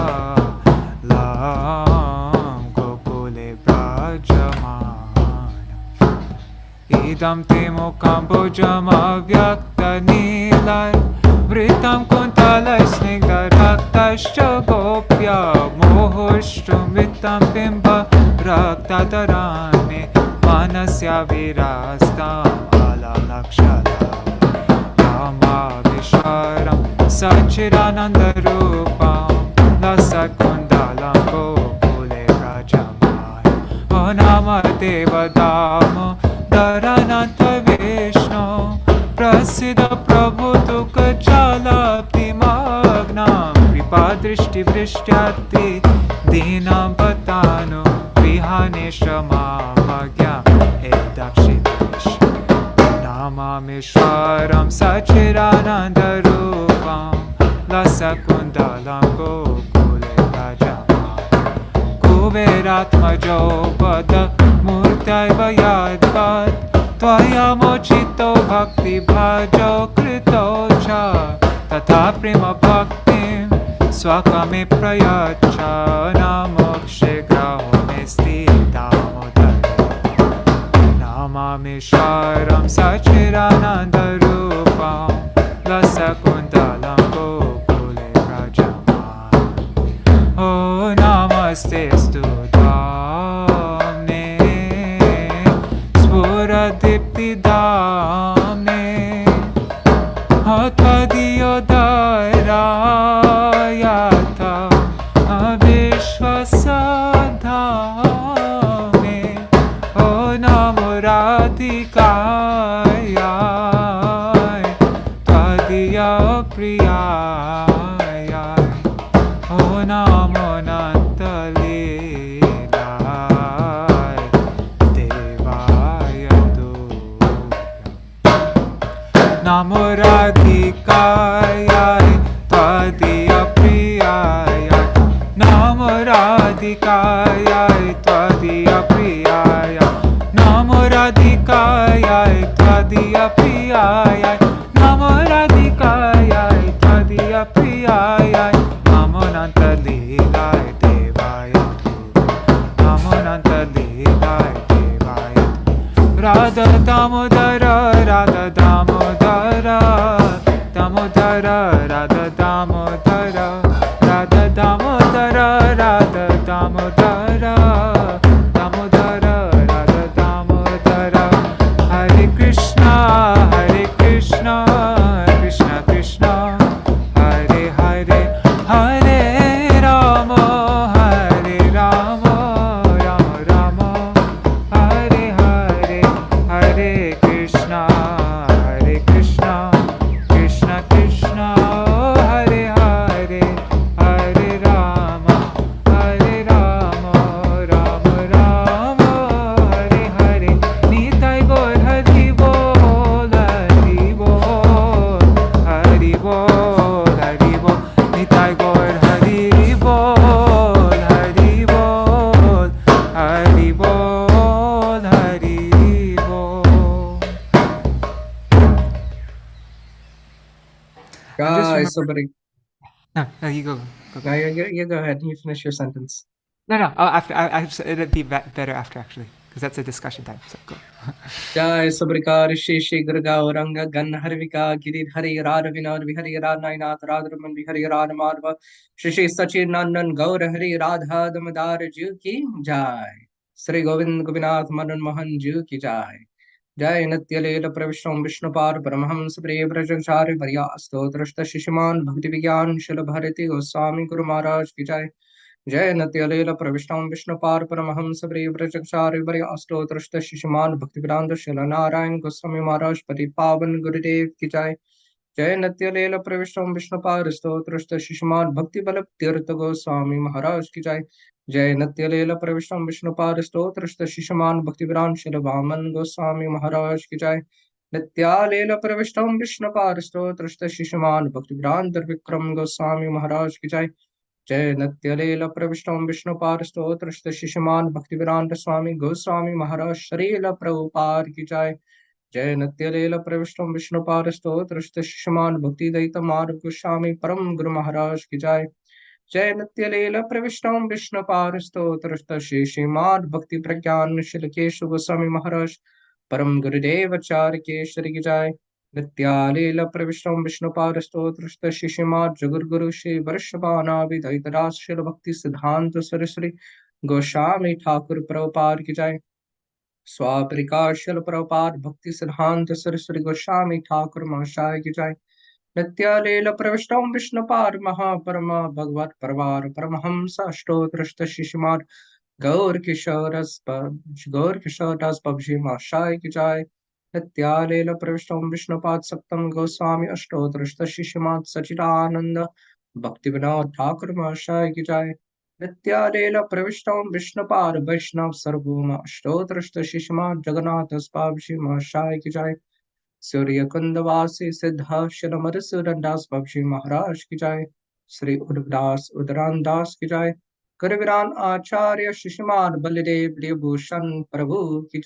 Lam Gokule Brajamana Idaṁ te mokṣaṁ bhojam avyakta nilai Vritam kuntalai snigdharaktascha gopya mohoshtumitam bimba raktatarane manasya virastam alalakshala Ramavishwaram Satchidananda Rupam Lasakundalam Gokule Brajamana O Nama Deva Dāmodarāṣṭakam Vishnu Prasiddha Prabhu Tukka Chalapti Magnam Kripadrishti Vrishtyati Dinam Patanu Vihanesha Mamagyam Edakshitish Namamishwaram Satchidananda Rupam Lasakundalam Gokule Brajamana Kuveratmajo Pada Murtaiva Yadvat Tvaya mochito bhakti bhajo krito cha Tatha prema bhaktim swakame prayacha Namokshe graho mesti damodara Namami sharam sachirananda rupam Lasakundalam gokule rajama Oh namaste studhamne Spuradipti damne Atmadiyodayata Avishvasadhame Oh namo radhikaya Tvadiya priyaya Oh namo nantalilaya Devaya Namo radhikaya Tvadiya priyaya Namo radhikaya Tvadiya priyaya Namo radhikaya Tvadiya priyaya Namo radhikaya Tvadiya priyaya Namo nantalilaya Devaya Namo nantalilaya Devaya Radha Damodara Radha Damodara Damodara Radha Damodara Radha Damodara Radha Damodara Damodara Radha Damodara Hare Krishna Krishna Krishna Hare Hare Hare Rama Rama Rama Hare Hare Hare Krishna Krishna Krishna Hare Hare Hare Rama Rama Rama Hare Hare Nitai Gaur Hari Bol Hari Bol Hari Bol Nitai Gaur Hari Bol Hari Bol Hari Bol Hari Bol. Guys, somebody. No, you go. No, you go ahead. You finish your sentence. No. It'd be better after actually, because that's a discussion time. So go. Jai Sabrika Rishi Shri Gurga Oranga Gan Harvika Girid Hari Radha Vinod Vihari Radhainath Radhaman Vihari Radha Madhava Shri Sachir Nandan Gaur Hari Radha Damadar Ju Ki Jai Sri Govind Gopinath Madan Mohan Ju Ki Jai Jai Natya Leela Pravishram Vishnupar Paramahams Priya Prajanchari Varya Stotrashta Shishiman Bhaktivedānta Śrīla Bharati Gosvāmī Guru Mahārāja Ki Jai जय नत्यलेल प्रविष्टं विष्णुपार परमहंस प्रियव्रजचारि वर्याष्टोत्तरश्त शिशुमान भक्तिवेदांत श्रील नारायण गोस्वामी महाराज पति पावन गुरुदेव की जय नत्यलेल प्रविष्टं विष्णुपार स्तोत्रश्त शिशुमान भक्ति बल तीर्थ गोस्वामी महाराज की जय नत्यलेल प्रविष्टं विष्णुपार स्तोत्रश्त शिशुमान भक्तिवेदांत श्रील वामन गोस्वामी महाराज की नित्यालेल प्रविष्टं विष्णुपार स्तोत्रश्त शिशुमान भक्तिवेदांत विक्रम गोस्वामी महाराज की जय नत्यलेल प्रविष्टं विष्णुपार स्तोत्रश्त शिशुमान भक्तिवेदांत स्वामी गोस्वामी महाराज श्रील प्रभुपाद की जय नत्यलेल प्रविष्टं विष्णुपार स्तोत्रश्त शिशुमान भक्तिदयित मार्ग गोस्वामी परम गुरु महाराज की जय नत्यलेल प्रविष्टं विष्णुपार स्तोत्रश्त शिशुमान भक्ति प्रज्ञान शिलकेशु गोस्वामी महाराज परम गुरुदेवाचार्य केशरी की नित्यालेल प्रविष्टं विष्णुपाद स्तोत्रश्त शिशुमाद जगुर्गुरु श्री वर्षभानाभिधैतराश्रील भक्ति सिद्धांत सरस्वती गोस्वामी ठाकुर प्रभुपाद की स्वापरिकाशल प्रभुपाद भक्ति सिद्धांत सरस्वती गोस्वामी ठाकुर महाशय की नित्यालेल प्रविष्टं विष्णुपाद महापरमा भगवत परवार परमहंस अष्टोत्रश्त शिशुमाद गौर किशोरस पबजी महाशय की नित्यालेल प्रविष्टं विष्णुपाद सप्तम गोस्वामी अष्टोत्तरश्त शिशुमाद सच्चिदानंद भक्ति विनोद ठाकुर महाशय की नित्यालेल प्रविष्टं विष्णुपाद वैष्णव सर्वभौम अष्टोत्तरश्त शिशुमाद जगन्नाथ स्वामी महाशय की सूर्य कुंदवासी सिद्ध शिलमरसुरदास बाबजी महाराज की श्री उददास उदरान दास की करविरान आचार्य शिशुमान बलदेव देवभूषण प्रभु की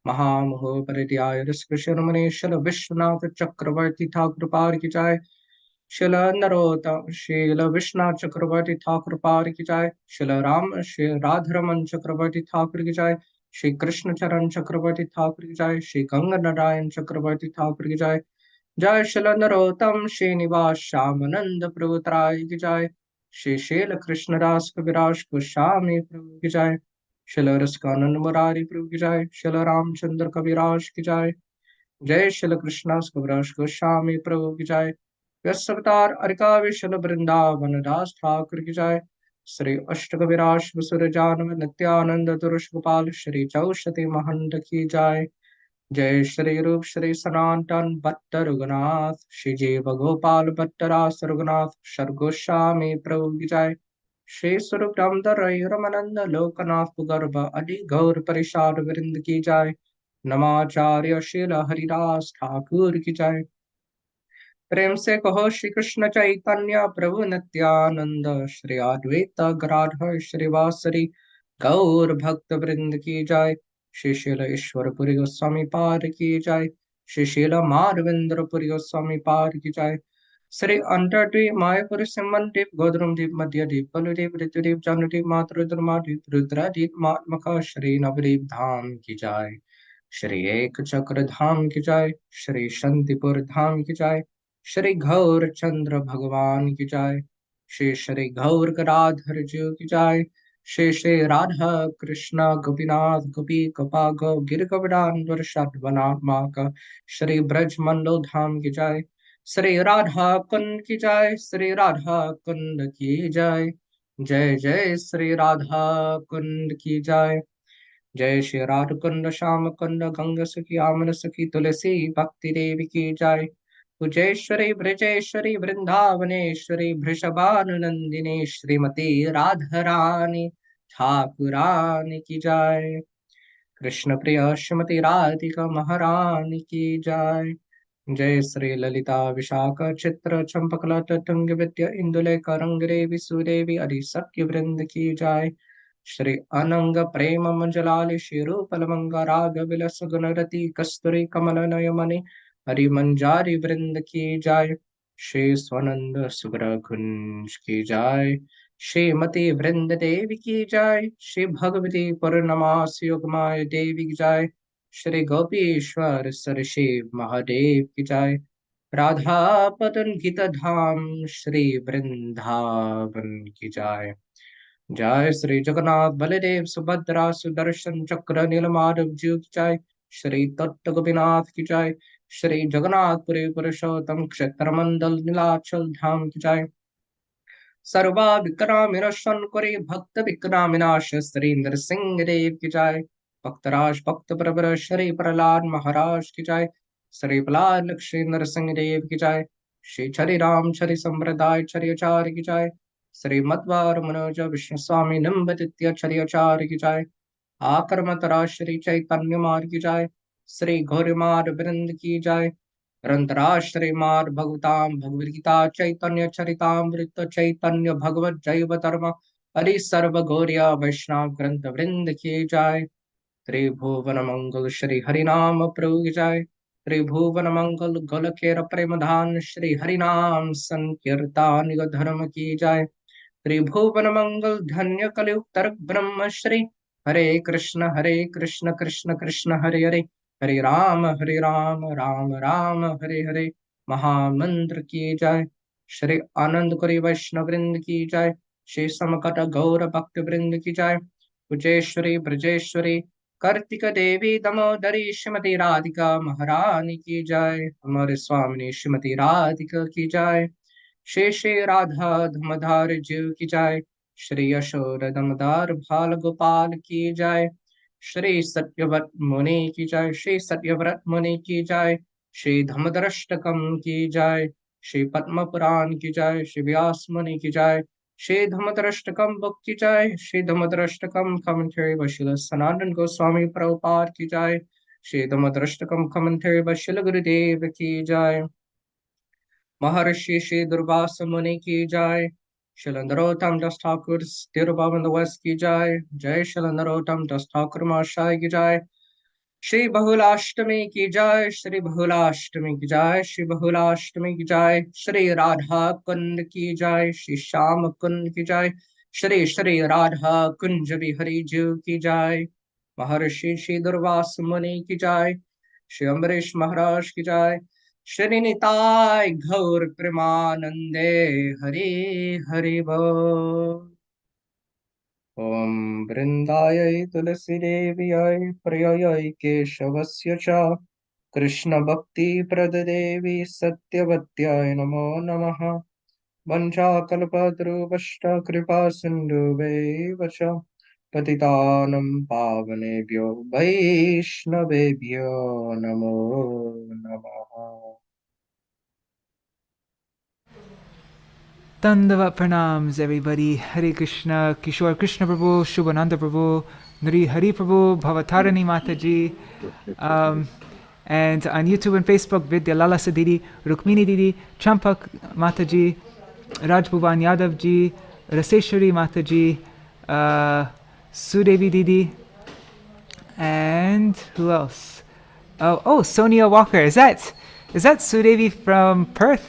महामहोपरित्याय ऋषिकृष्ण शल विश्वनाथ चक्रवर्ती ठाकुर पार की जाए। शिल नरोत्तम शील विश्वनाथ चक्रवर्ती ठाकुर पार की जाए। श्री राधरमन चक्रवर्ती ठाकुर की जाए। श्री कृष्ण चरण चक्रवर्ती ठाकुर की जाए। श्री गंगा नारायण चक्रवर्ती ठाकुर की जाए। जय शिल नरोत्तम श्रीनिवास श्यामानंद प्रभु त्राय की जाए। श्री शील कृष्णदास कविराज गोस्वामी प्रभु की जाए। शिल रसकानंद मुरारी प्रभु की जाए। शिल रामचंद्र कविराज की जाए। जय शिल कृष्णदास कविराज गोस्वामी प्रभु की जाए। व्यस्तवतार अरिका विशल वृंदावन दास ठाकुर की जाए। श्री अष्टकविराज वसुर जानव नित्यानंद दुरुष गोपाल श्री चौषति महंत की जाए। जय श्री रूप श्री सनातन भट्ट रघुनाथ श्री जीव गोपाल भट्ट रास रघुनाथ सर्गोस्वामी प्रभु की जाए। श्री स्वरूप दामोदर रमनंद लोकनाथ गर्भ अदि गौर परिषाद वृंद की जाए। नमाचार्य शील हरिदास ठाकुर की जाए। प्रेम से कहो श्री कृष्ण चैतन्य प्रभु नित्यानंद श्री अद्वैत गदाधर श्रीवासरी गौर भक्त वृंद की जाए। श्री शील ईश्वरपुरी गोस्वामी पार की जाए। श्री शील माधवेंद्रपुरी गोस्वामी पार की जाए। श्री अंतरद्वीप मायापुर सिमंदीप गोद्रुमदीप मध्यदीप बलुदीप ऋतुदीप जानुदीप मातृद्रुमादीप रुद्रदीप मात्मका श्री नवदीप धाम की जाए। श्री एक चक्र धाम की जाए। श्री शांतिपुर धाम की जाए। श्री गौर चंद्र भगवान की जाए। श्री श्री गौर गदाधर जी की जाए। श्री श्री राधा कृष्ण गोपीनाथ गोपी गोपा गौ गिर गोवर्धन वृषभ वनात्मा श्री ब्रज मंडल धाम की जाए। श्री राधा कुंड की जाए। श्री राधा कुंड की जाए। जय जय श्री राधा कुंड की जाए। जय श्री राधा कुंड श्याम कुंड गंगा सखी आमन सखी तुलसी भक्ति देवी की जाए। पूजेश्वरी ब्रजेश्वरी वृंदावनेश्वरी वृषभानुनंदिनी श्रीमती राधारानी ठाकुरानी की जाए। कृष्ण प्रिय श्रीमती राधिका महारानी की जाए। जय श्री ललिता विशाख चित्र चंपकला तंग विद्या इंदुलेखा रंगरेवी सुदेवी अरि सत्य वृंद की जाए। श्री अनंग प्रेम मंजलाल श्री रूपलमंग राग विलस गुणरति कस्तूरी कमल नयमणि हरि मंजारी वृंद की जाए। श्री स्वनंद सुग्र कुंज की जाए। श्रीमती वृंद देवी की जाए। श्री भगवती पूर्णमासी युगमाय देवी की जाए। श्री गोपीश्वर सरषि महादेव की जाए। राधा पदन गीत धाम श्री वृंदावन की जाए। जय श्री जगन्नाथ बलदेव सुभद्रा सुदर्शन चक्र नीलमाधव जी की जाए। श्री तत्व गोपीनाथ की जाए। श्री जगन्नाथपुरी पुरुषोत्तम क्षेत्र मंडल नीलाचल धाम की जाए। सर्वा विक्रामिनशन करे भक्त विक्रामिनाश श्री नरसिंह देव की जाए। भक्तराज भक्त प्रवर श्री प्रहलाद महाराज की जाए। श्री प्रहलाद लक्ष्मी नरसिंह देव की जाए। श्री छरि राम छरि संप्रदाय छरियाचार्य की जाए। श्री मध्वार मनोज विष्णु स्वामी निम्बदित्य छरियाचार्य की जाए। आकर्मतरा श्री चैतन्य मार्ग की जाए। श्री गौरीमार वृंद की जाए। रंतराश्रीमार भगवताम भगवद्गीता चैतन्य चरितामृत चैतन्य भगवत जैव धर्म हरि सर्व गौरिया वैष्णव ग्रंथ वृंद की जाए। त्रिभुवन मंगल श्री हरिनाम प्रभु की जाए। त्रिभुवन मंगल गोलकेर प्रेमधान श्री हरिनाम संकीर्तन धर्म की जाए। त्रिभुवन मंगल धन्य कलयुग तर्क ब्रह्म श्री हरे कृष्ण कृष्ण कृष्ण हरे हरे हरे राम राम राम हरे हरे महामंत्र की जाए। श्री आनंद कुरी वैष्णव वृंद की जाए। श्री समकट गौर भक्त वृंद की जाए। उजेश्वरी ब्रजेश्वरी कार्तिक देवी दामोदरी श्रीमती राधिका महारानी की जाए। हमारे स्वामी श्रीमती राधिका की जाए। श्री श्री राधा धमधार जीव की जाए। श्री यशोद दमदार भाल गोपाल की जाए। श्री सत्यव्रत मुनि की जाए। श्री सत्यव्रत मुनि की जाए। श्री धमदरष्टकम की जाए। श्री पद्म पुराण की जाए। श्री व्यास मुनि की जाए। श्री धमदरष्टकम बुक की जाए। श्री धमदरष्टकम कमेंट्री वशिल सनातन गोस्वामी प्रभुपाद की जाए। श्री धमदरष्टकम कमेंट्री वशिल गुरुदेव की जाए। महर्षि श्री दुर्वास मुनि की जाए। श्री नरोत्तम दास ठाकुर तिरुपावन की जाए। जय श्री नरोत्तम दास ठाकुर महाशय की जाए। श्री बहुलाष्टमी की जय, श्री बहुलाष्टमी की जय, श्री बहुलाष्टमी की जय, श्री राधा कुंड की जय, श्री श्याम कुंड की जय, श्री श्री राधा कुंज बिहारी जीव की जय, महर्षि श्री दुर्वास मुनि की जय, श्री अम्बरीश महाराज की जय, श्री निताय गौर प्रेमानंदे हरि हरि बोल। ॐ वृन्दायै तुलसीदेव्यै प्रिययै केशवस्य च कृष्णभक्तिप्रददेवी सत्यवत्याय नमो नमः। वञ्चाकल्पतरुश्च कृपासिन्धुभ्यैव च पतितानं पावनेभ्यो वैष्णवेभ्यो नमो नमः। Dandavat pranams, everybody. Hare Krishna, Kishore Krishna Prabhu, Shubhananda Prabhu, Nari Hari Prabhu, Bhavatarani Mataji. And on YouTube and Facebook, Vidya Lalasa Didi, Rukmini Didi, Champak Mataji, Raj Bhuvan Yadav Ji, Raseshwari Mataji, Sudevi Didi, and who else? Oh, Sonia Walker. Is that Sudevi from Perth?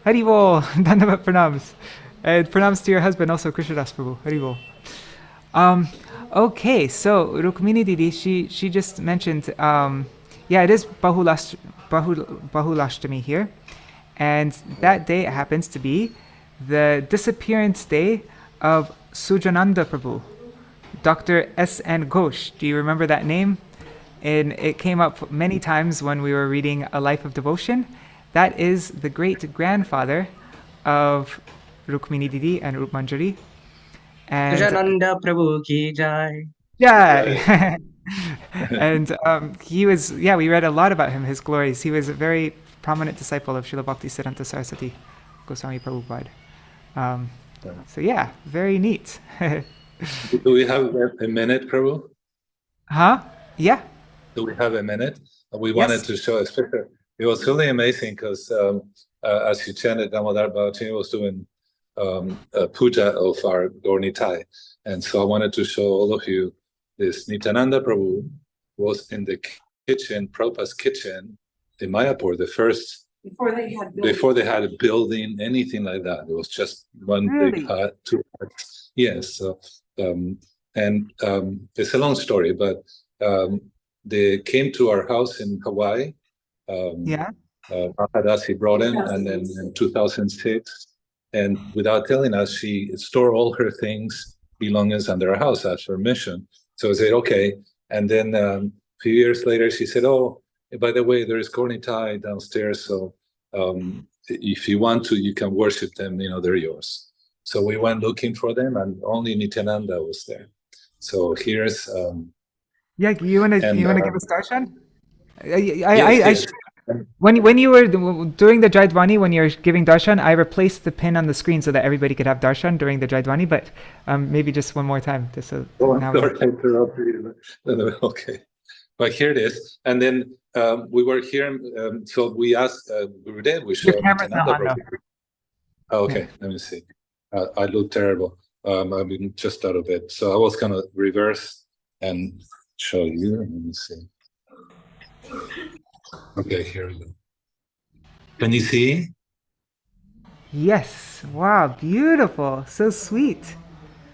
Haribol, Dandavat pranams. And pranams to your husband also, Krishnadas Prabhu. Haribol. Okay, so Rukmini Didi, she just mentioned, it is Bahulashtami here. And that day happens to be the disappearance day of Sujananda Prabhu, Dr. S.N. Ghosh. Do you remember that name? And it came up many times when we were reading A Life of Devotion. That is the great-grandfather of Rukmini Didi and Rup Manjari. And Sujananda Prabhu ki jai. Yeah. And he was, we read a lot about him, his glories. He was a very prominent disciple of Srila Bhaktisiddhanta Saraswati Gosvāmī Prabhupada. So yeah, very neat. Do we have a minute, Prabhu? Huh? Yeah. Do we have a minute? We Yes. wanted to show, especially, it was really amazing because as you chanted, Damodar Bhavachi was doing a puja of our Gaur Nitai. And so I wanted to show all of you this. Nityananda Prabhu was in the kitchen, Prabhupada's kitchen in Mayapur, the first, before they had a building, anything like that. It was just one Really? big hut, two huts. Yes. So, it's a long story, but they came to our house in Hawaii. Mahārāja brought him, and then in 2006, and without telling us, she stored all her things, belongings under our house as her mission. So I said, okay. And then a few years later, she said, oh, by the way, there is Gaur Nitai downstairs. So if you want to, you can worship them, they're yours. So we went looking for them, and only Nityananda was there. So here's... you want to give us darshan? Yes. When you were doing the Jaidwani, when you're giving darshan, I replaced the pin on the screen so that everybody could have darshan during the Jaidwani, but maybe just one more time. Just so I'm sorry to interrupt you. Okay. But here it is. And then we were here, so we asked Gurudev, we showed Nityananda. Okay, yeah. Let me see. I look terrible. I've been just out of it. So I was going to reverse and show you. Let me see. Okay, here we go. Can you see? Yes. Wow, beautiful. So sweet.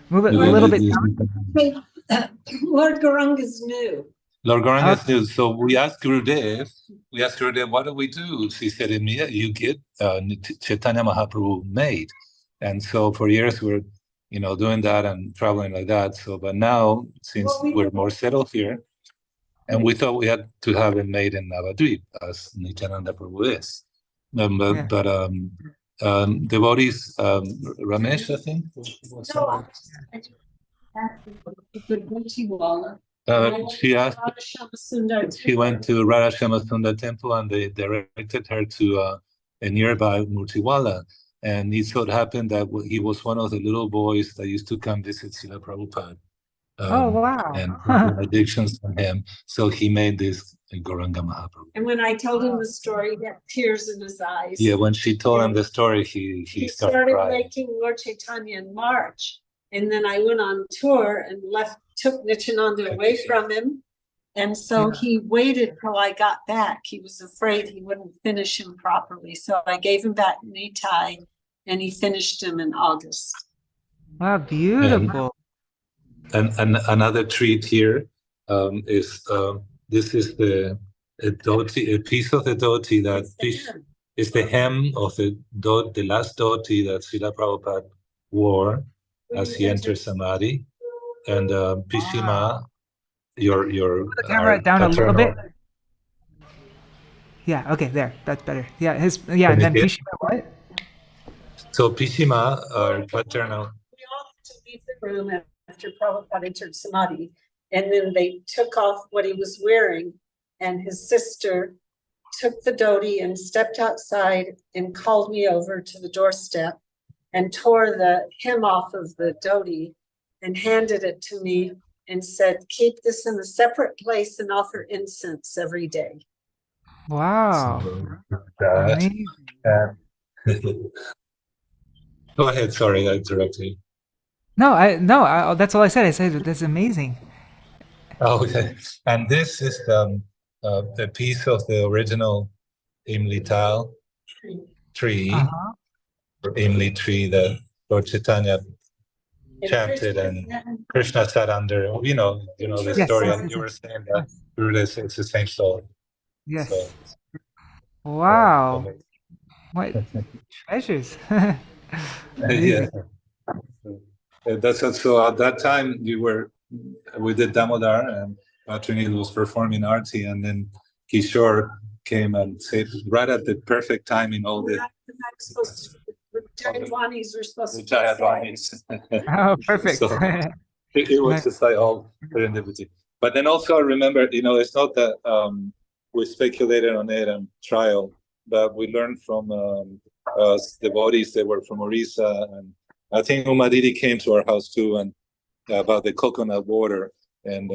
Move it a little bit down. Lord Gauranga is new. Lord Gauranga is new. So we asked Gurudev, what do we do? He said, you get Chaitanya Mahaprabhu made. And so for years we're, doing that and traveling like that. So, but now, since we're more settled here, and we thought we had to have it made in Navadvip, as Nityananda Prabhu is. Devotees, Ramesh, I think? She went to Radha Shamasundar temple, and they directed her to a nearby Murtiwala. And it so happened that he was one of the little boys that used to come visit Srila Prabhupada. Oh, wow. And addictions from him. So he made this Gauranga Mahaprabhu. And when I told him the story, he had tears in his eyes. Yeah, when she told him the story, he started crying. Making Lord Chaitanya in March. And then I went on tour and took Nityananda away from him. And so Yeah. he waited till I got back. He was afraid he wouldn't finish him properly. So I gave him back Nitai and he finished him in August. Wow, beautiful. And another treat here is this is a piece of the dhoti that is the hem of the last dhoti that Srila Prabhupada wore as he entered Samadhi. And Pishima, your Put the camera down a little paternal- bit. Yeah, okay, there. That's better. Yeah, and then Pishima what? So Pishima, our paternal. We all had to leave the room after Prabhupada entered Samadhi. And then they took off what he was wearing. And his sister took the dhoti and stepped outside and called me over to the doorstep and tore the hem off of the dhoti and handed it to me and said, keep this in a separate place and offer incense every day. Wow. Amazing. Go ahead, sorry, I interrupted you. No, that's all I said. I said that's amazing. Oh, okay. And this is the piece of the original Imli tree, or Imli tree that Lord Chaitanya chanted and Kṛṣṇa sat under. You know the Yes, story, yes, and yes, you were yes. saying that Buddha, it's the same soul. Yes. So, Wow. What treasures. yeah. That's so. At that time, we did Damodar, and Trinity was performing arti, and then Kishore came and said right at the perfect time in all the Jayadwanis were supposed to Jayadwanis. Oh, perfect. So it was just like all serendipity. But then also I remember, it's not that we speculated on it and trial, but we learned from devotees that were from Orissa, and I think Umadidi came to our house too, and about the coconut water, and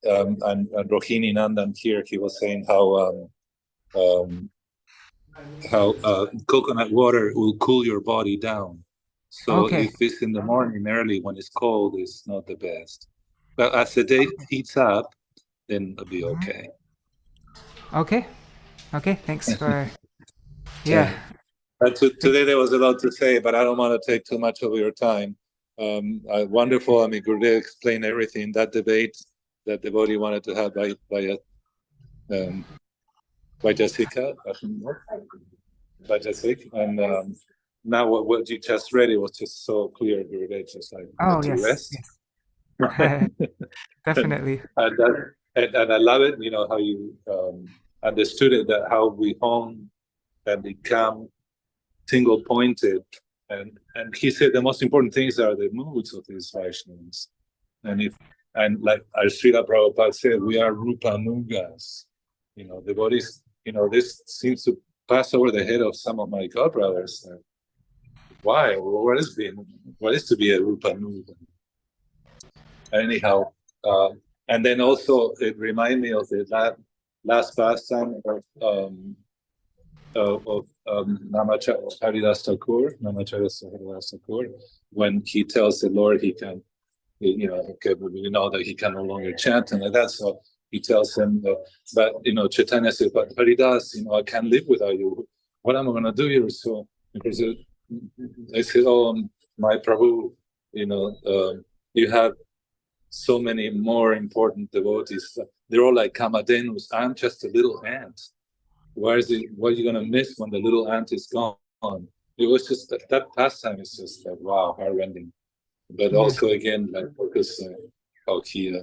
Rohini Nandan here, he was saying how coconut water will cool your body down. So Okay. if it's in the morning early when it's cold, it's not the best. But as the day heats up, then it'll be okay. Okay. Thanks for. Yeah. Today there was a lot to say, but I don't want to take too much of your time. Wonderful. I mean, Gurudev explained everything. That debate that the devotee wanted to have by Jessica, and now what you just read, it was just so clear. Gurudev just like to rest. Yes. Definitely. And I love it. How you understood it, that how we hone and become single pointed, and he said the most important things are the moods of these Vaishnavas, and like our Śrīla Prabhupada said, we are Rupa Nugas. Devotees, this seems to pass over the head of some of my godbrothers. Why? What is to be a Rupa Nuga? Anyhow, and then also it reminded me of the last pastime of Namacharya Haridas Thakur, when he tells the Lord he can, we know that he can no longer chant and like that. So he tells him, but Chaitanya says, but Haridas, I can't live without you. What am I going to do here? So because I said, oh, my Prabhu, you have so many more important devotees. They're all like Kamadhenus. I'm just a little ant. What are you going to miss when the little ant is gone? It was just that pastime is just like, wow, heart-rending. But also, again, like focus how he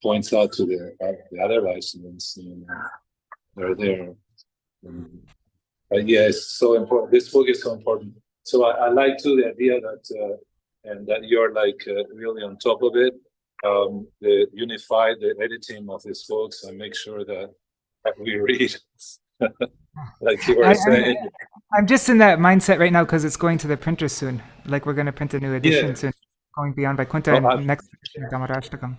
points out to the other Vaishnavas, they're there. But yeah, it's so important. This book is so important. So I like too the idea that, and that you're like really on top of it. The editing of these books, and make sure that we read. Like you were saying. I'm just in that mindset right now because it's going to the printer soon. Like we're going to print a new edition soon, going beyond Vaikuntha and next Śrī Dāmodarāṣṭakam.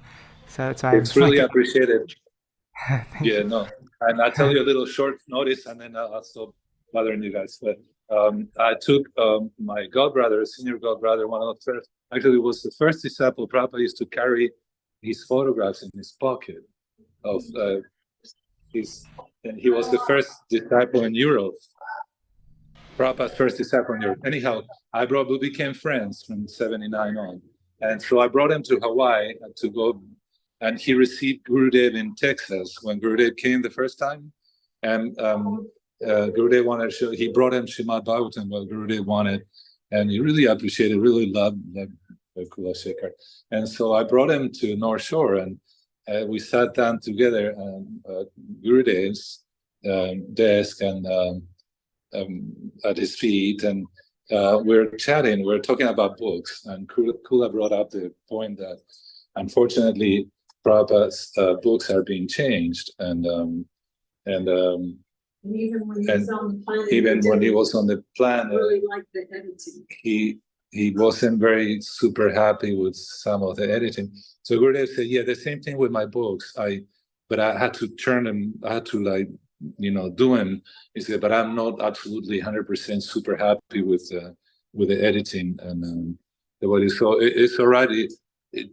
So that's why it's really appreciated. you. No, and I'll tell you a little short notice, and then I'll stop bothering you guys. But I took my godbrother, senior godbrother, one of the first. Actually, it was the first disciple Prabhupada used to carry his photographs in his pocket. of and he was the first disciple in Europe. Prabhupada's first disciple in Europe. Anyhow, we became friends from 79 on. And so I brought him to Hawaii to go, and he received Gurudev in Texas when Gurudev came the first time. And Gurudev wanted, he brought him Śrīmad Bhagavatam, what Gurudev wanted, and he really appreciated, really loved Kula Shekhar. And so I brought him to North Shore, and we sat down together at Gurudev's desk and at his feet, and we're chatting, we're talking about books, and Kula brought up the point that unfortunately Prabhupada's books are being changed, and even when he was on the planet, even when he was on the planet, really liked the editing. He wasn't very super happy with some of the editing. So Gurudev said, yeah, the same thing with my books. But I had to turn them, I had to do them. He said, but I'm not absolutely 100% super happy with the editing and the body. So it's already,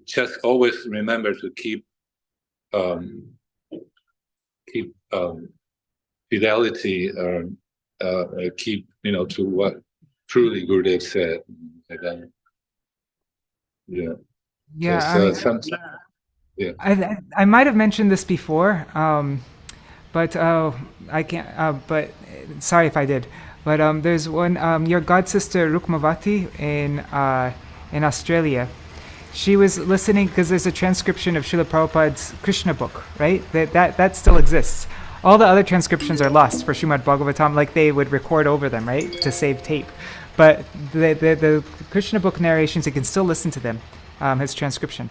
just always remember to keep fidelity, keep to what truly Gurudev said. I might have mentioned this before, but I can't. But sorry if I did. But there's one. Your god sister Rukmavati in Australia. She was listening because there's a transcription of Srila Prabhupada's Kṛṣṇa book, right? That still exists. All the other transcriptions are lost for Śrīmad Bhagavatam, like they would record over them, right, to save tape. But the Kṛṣṇa book narrations, you can still listen to them, his transcription.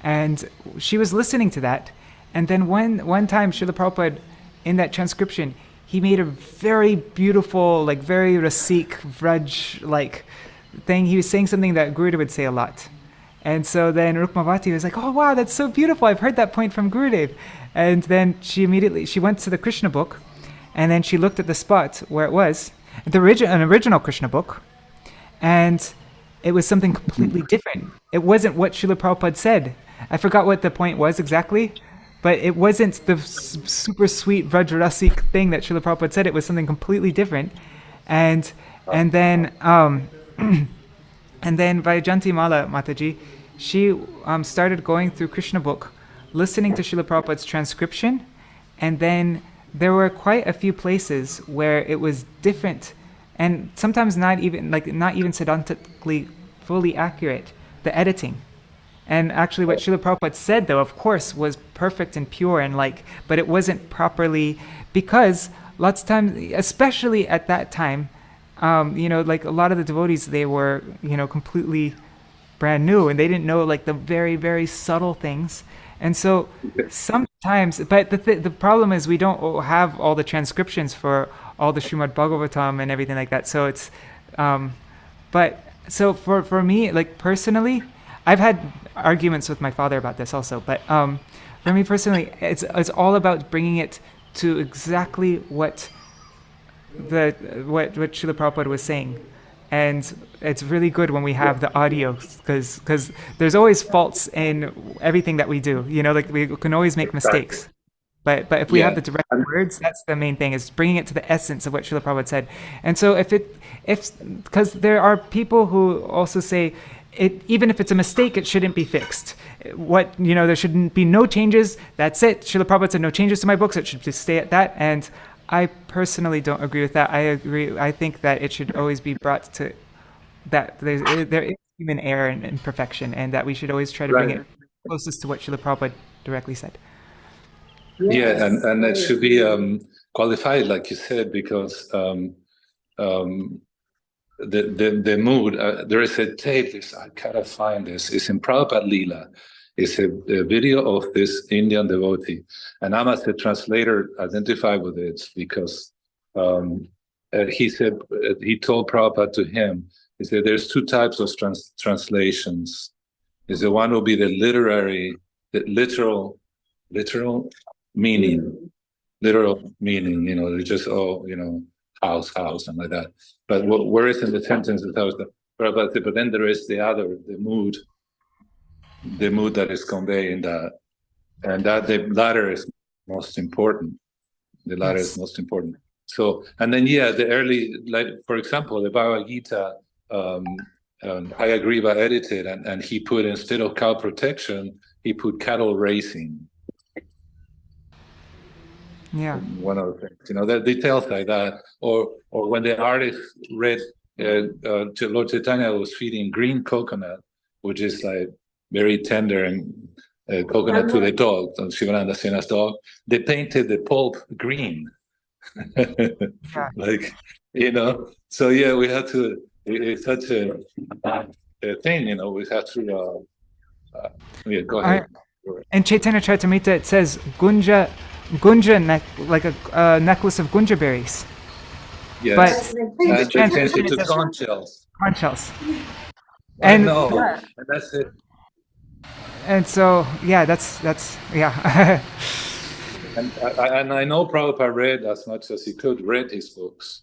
And she was listening to that, and then one time Srila Prabhupada, in that transcription, he made a very beautiful, like very Rasik, Vraj-like thing. He was saying something that Gurudev would say a lot. And so then Rukmavati was like, oh wow, that's so beautiful, I've heard that point from Gurudev. And then she went to the Kṛṣṇa book, and then she looked at the spot where it was, an original Kṛṣṇa book, and it was something completely different. It wasn't what Srila Prabhupada said. I forgot what the point was exactly, but it wasn't the super sweet Vrajrasik thing that Srila Prabhupada said. It was something completely different. And then Vaijayanti Mala Mataji, she started going through Kṛṣṇa book, listening to Srila Prabhupada's transcription, and then there were quite a few places where it was different, and sometimes not even sedantically fully accurate, the editing. And actually what Srila Prabhupada said, though, of course, was perfect and pure, and but it wasn't properly, because lots of times, especially at that time, a lot of the devotees, they were, completely brand new, and they didn't know the very, very subtle things. And so sometimes, but the problem is we don't have all the transcriptions for all the Śrīmad Bhagavatam and everything like that. So it's, so for me, personally, I've had arguments with my father about this also, but for me personally, it's all about bringing it to exactly what Srila Prabhupada was saying. And it's really good when we have the audio, because there's always faults in everything that we do. We can always make mistakes. But if we have the direct words, that's the main thing, is bringing it to the essence of what Srila Prabhupada said. And so because there are people who also say, even if it's a mistake, it shouldn't be fixed. There shouldn't be no changes. That's it. Srila Prabhupada said no changes to my books. It should just stay at that. And I personally don't agree with that. I think that it should always be brought to that there is human error and imperfection, and that we should always try to bring it closest to what Srila Prabhupada directly said. Yeah, and it should be qualified, like you said, because the mood. There is a tape. I gotta find this. It's in Prabhupada Leela. It's a video of this Indian devotee, and I'm, as a translator, identified with it because he said, he told Prabhupada to him, he said, there's two types of translations. Is the one will be the literal meaning, they're just house and like that. But where is in the sentence but then there is the other, the mood that is conveyed in that, and that the latter is most important. The latter Yes. is most important. So, and then the early, like for example, the Bhagavad Gita, Hayagriva edited, and he put, instead of cow protection, he put cattle raising. Yeah. One of the things, the details like that, or when the artist read Lord Chaitanya was feeding green coconut, which is like very tender, and coconut to the dog, Shivananda Sena's dog. They painted the pulp green, like So we had to. It's such a thing, we have to. Go ahead. In Chaitanya Charitamrita, it says Gunja like a necklace of gunja berries. Yes. But they changed it to conch shells. Conch shells. I know. And that's it. And so, that's And I know Prabhupada read as much as he could, read his books.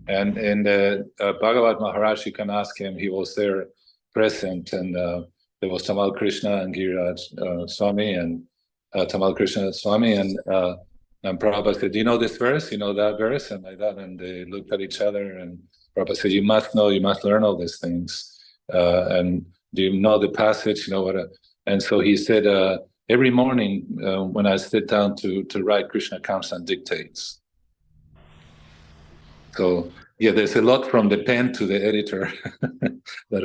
And in the Bhagavad Mahārāja, you can ask him, he was there present, and there was Tamal Kṛṣṇa and Giriraj Swami, and Tamal Kṛṣṇa Swami, and Prabhupada said, do you know this verse? You know that verse? And like that, and they looked at each other, and Prabhupada said, you must learn all these things. And do you know the passage? And so he said, every morning when I sit down to write, Krishna comes and dictates. So there's a lot from the pen to the editor that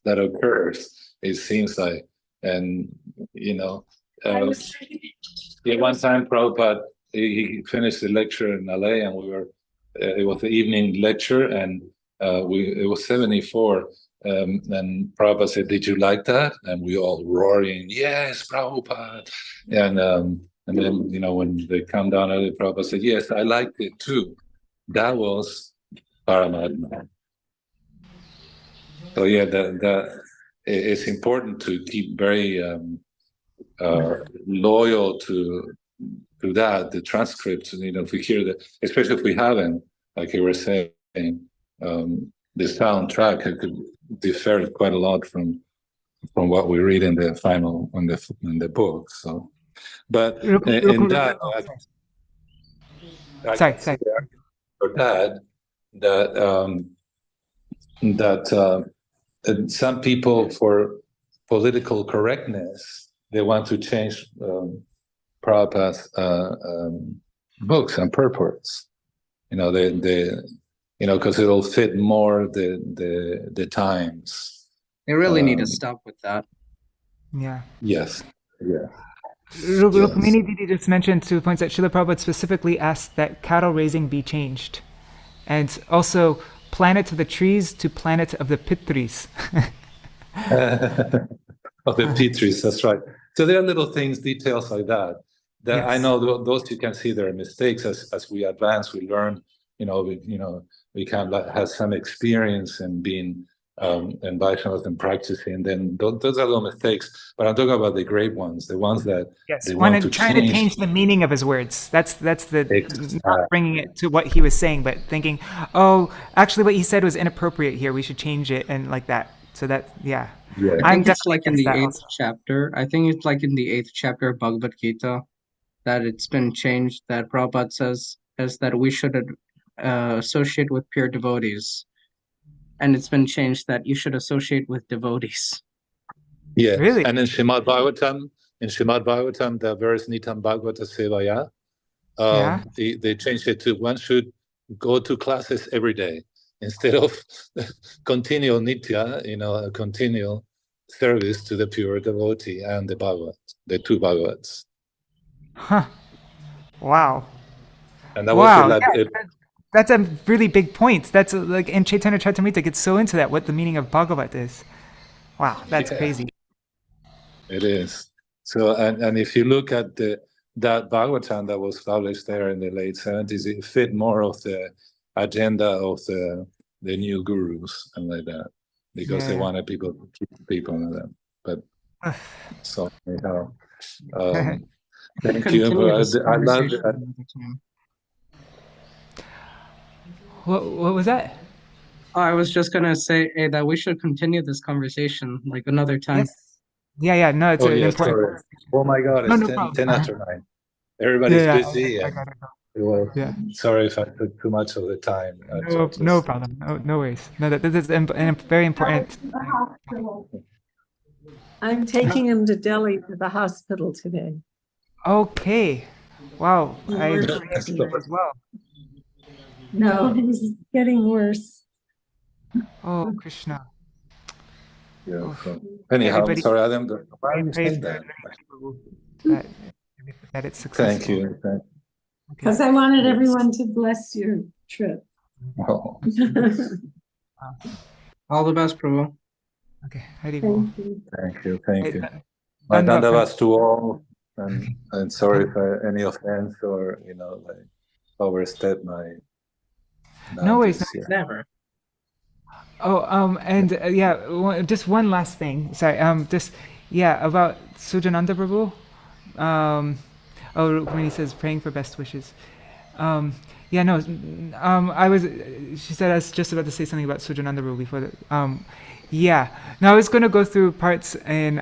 occurs. It seems like, and one time Prabhupada he finished the lecture in LA, and we were it was the evening lecture, and it was 74. And Prabhupada said, did you like that? And we all roaring, yes, Prabhupada. And then, when they come down early, Prabhupada said, yes, I liked it too. That was Paramatma. So it's important to keep very loyal to that, the transcripts. If we hear that, especially if we haven't, like you were saying, the soundtrack could differ quite a lot from what we read in the final in the book. So, but in that, sorry. For that some people, for political correctness, they want to change Prabhupada's books and purports. Because it'll fit more the times. They really need to stop with that. Yeah. Yes. Yeah. Rukmini Didi just mentioned 2 points that Srila Prabhupada specifically asked that cattle raising be changed, and also planet of the trees to planet of the pitris. Of the pitris, that's right. So there are little things, details like that. Yes. I know those you can see there are mistakes as we advance, we learn. We can have some experience in being in Vaishnavas and practicing, then those are little mistakes. But I'm talking about the great ones, the ones that they want to trying to change the meaning of his words. That's the not bringing it to what he was saying, but thinking, oh, actually, what he said was inappropriate here. We should change it, and like that. So that, I think it's like in the 8th chapter. I think it's like in the 8th chapter of Bhagavad Gita that it's been changed. That Prabhupada says is that we should associate with pure devotees, and it's been changed that you should associate with devotees. Yeah, really. And in Śrīmad Bhagavatam, the verse Nitam Bhagavata Sevaya, they changed it to one should go to classes every day instead of continual nitya, continual service to the pure devotee and the Bhagavat, the two Bhagavats. Huh. Wow. And that was that's a really big point. That's like in Chaitanya Charitamrita gets so into that, what the meaning of Bhagavat is. Wow, that's crazy. It is. So, and if you look at that Bhagavatam that was published there in the late 70s, it fit more of the agenda of the new gurus and like that, because they wanted people to keep people in them. But so anyhow, thank you. I love it. What was that? I was just gonna say that we should continue this conversation like another time. Yes. Yeah. No, it's an important. Sorry. Oh my God! It's 10 after 9. everybody's Yeah, busy. I And gotta go. well, Yeah. sorry if I took too much of the time. No problem. No worries. No, this is very important. I'm taking him to Delhi to the hospital today. Okay. Wow. I We're pray not for you as well. No, he's getting worse. Oh, Krishna. Yeah. So, anyhow, I'm Everybody- sorry, I don't know why I'm Pray saying for that. that it's successful. Thank you. Because I wanted everyone to bless your trip. Oh, All the best, Prabhu. Okay. Haribol. Thank you. thank you. My dandavas to all, and sorry for any offense or like overstep my. No worries. boundaries here. Never. Oh, and just one last thing. Sorry. About Sujananda Prabhu. When he says praying for best wishes. She said I was just about to say something about Sujananda Prabhu before that. I was going to go through parts in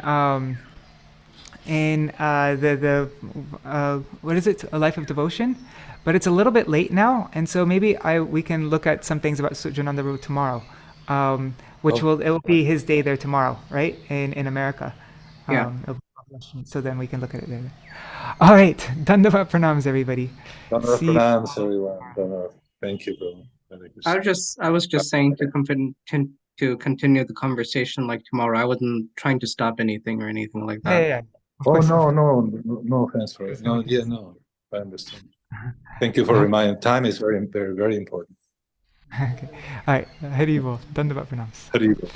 what is it? A Life of Devotion, but it's a little bit late now, and so maybe we can look at some things about Sujananda Prabhu tomorrow, it will be his day there tomorrow, right? In America. Yeah. So then we can look at it there. All right. Dandavat pranams, everybody. Dandavat See you. pranams, everyone. Dandavat. Thank you, bro. I was just saying to continue the conversation like tomorrow. I wasn't trying to stop anything or anything like that. Yeah. Of Oh, course. no offense for it. No, I understand. Thank you for reminding. Time is very, very, very important. Okay. All right. Haribol. Dandavat pranams. Haribol.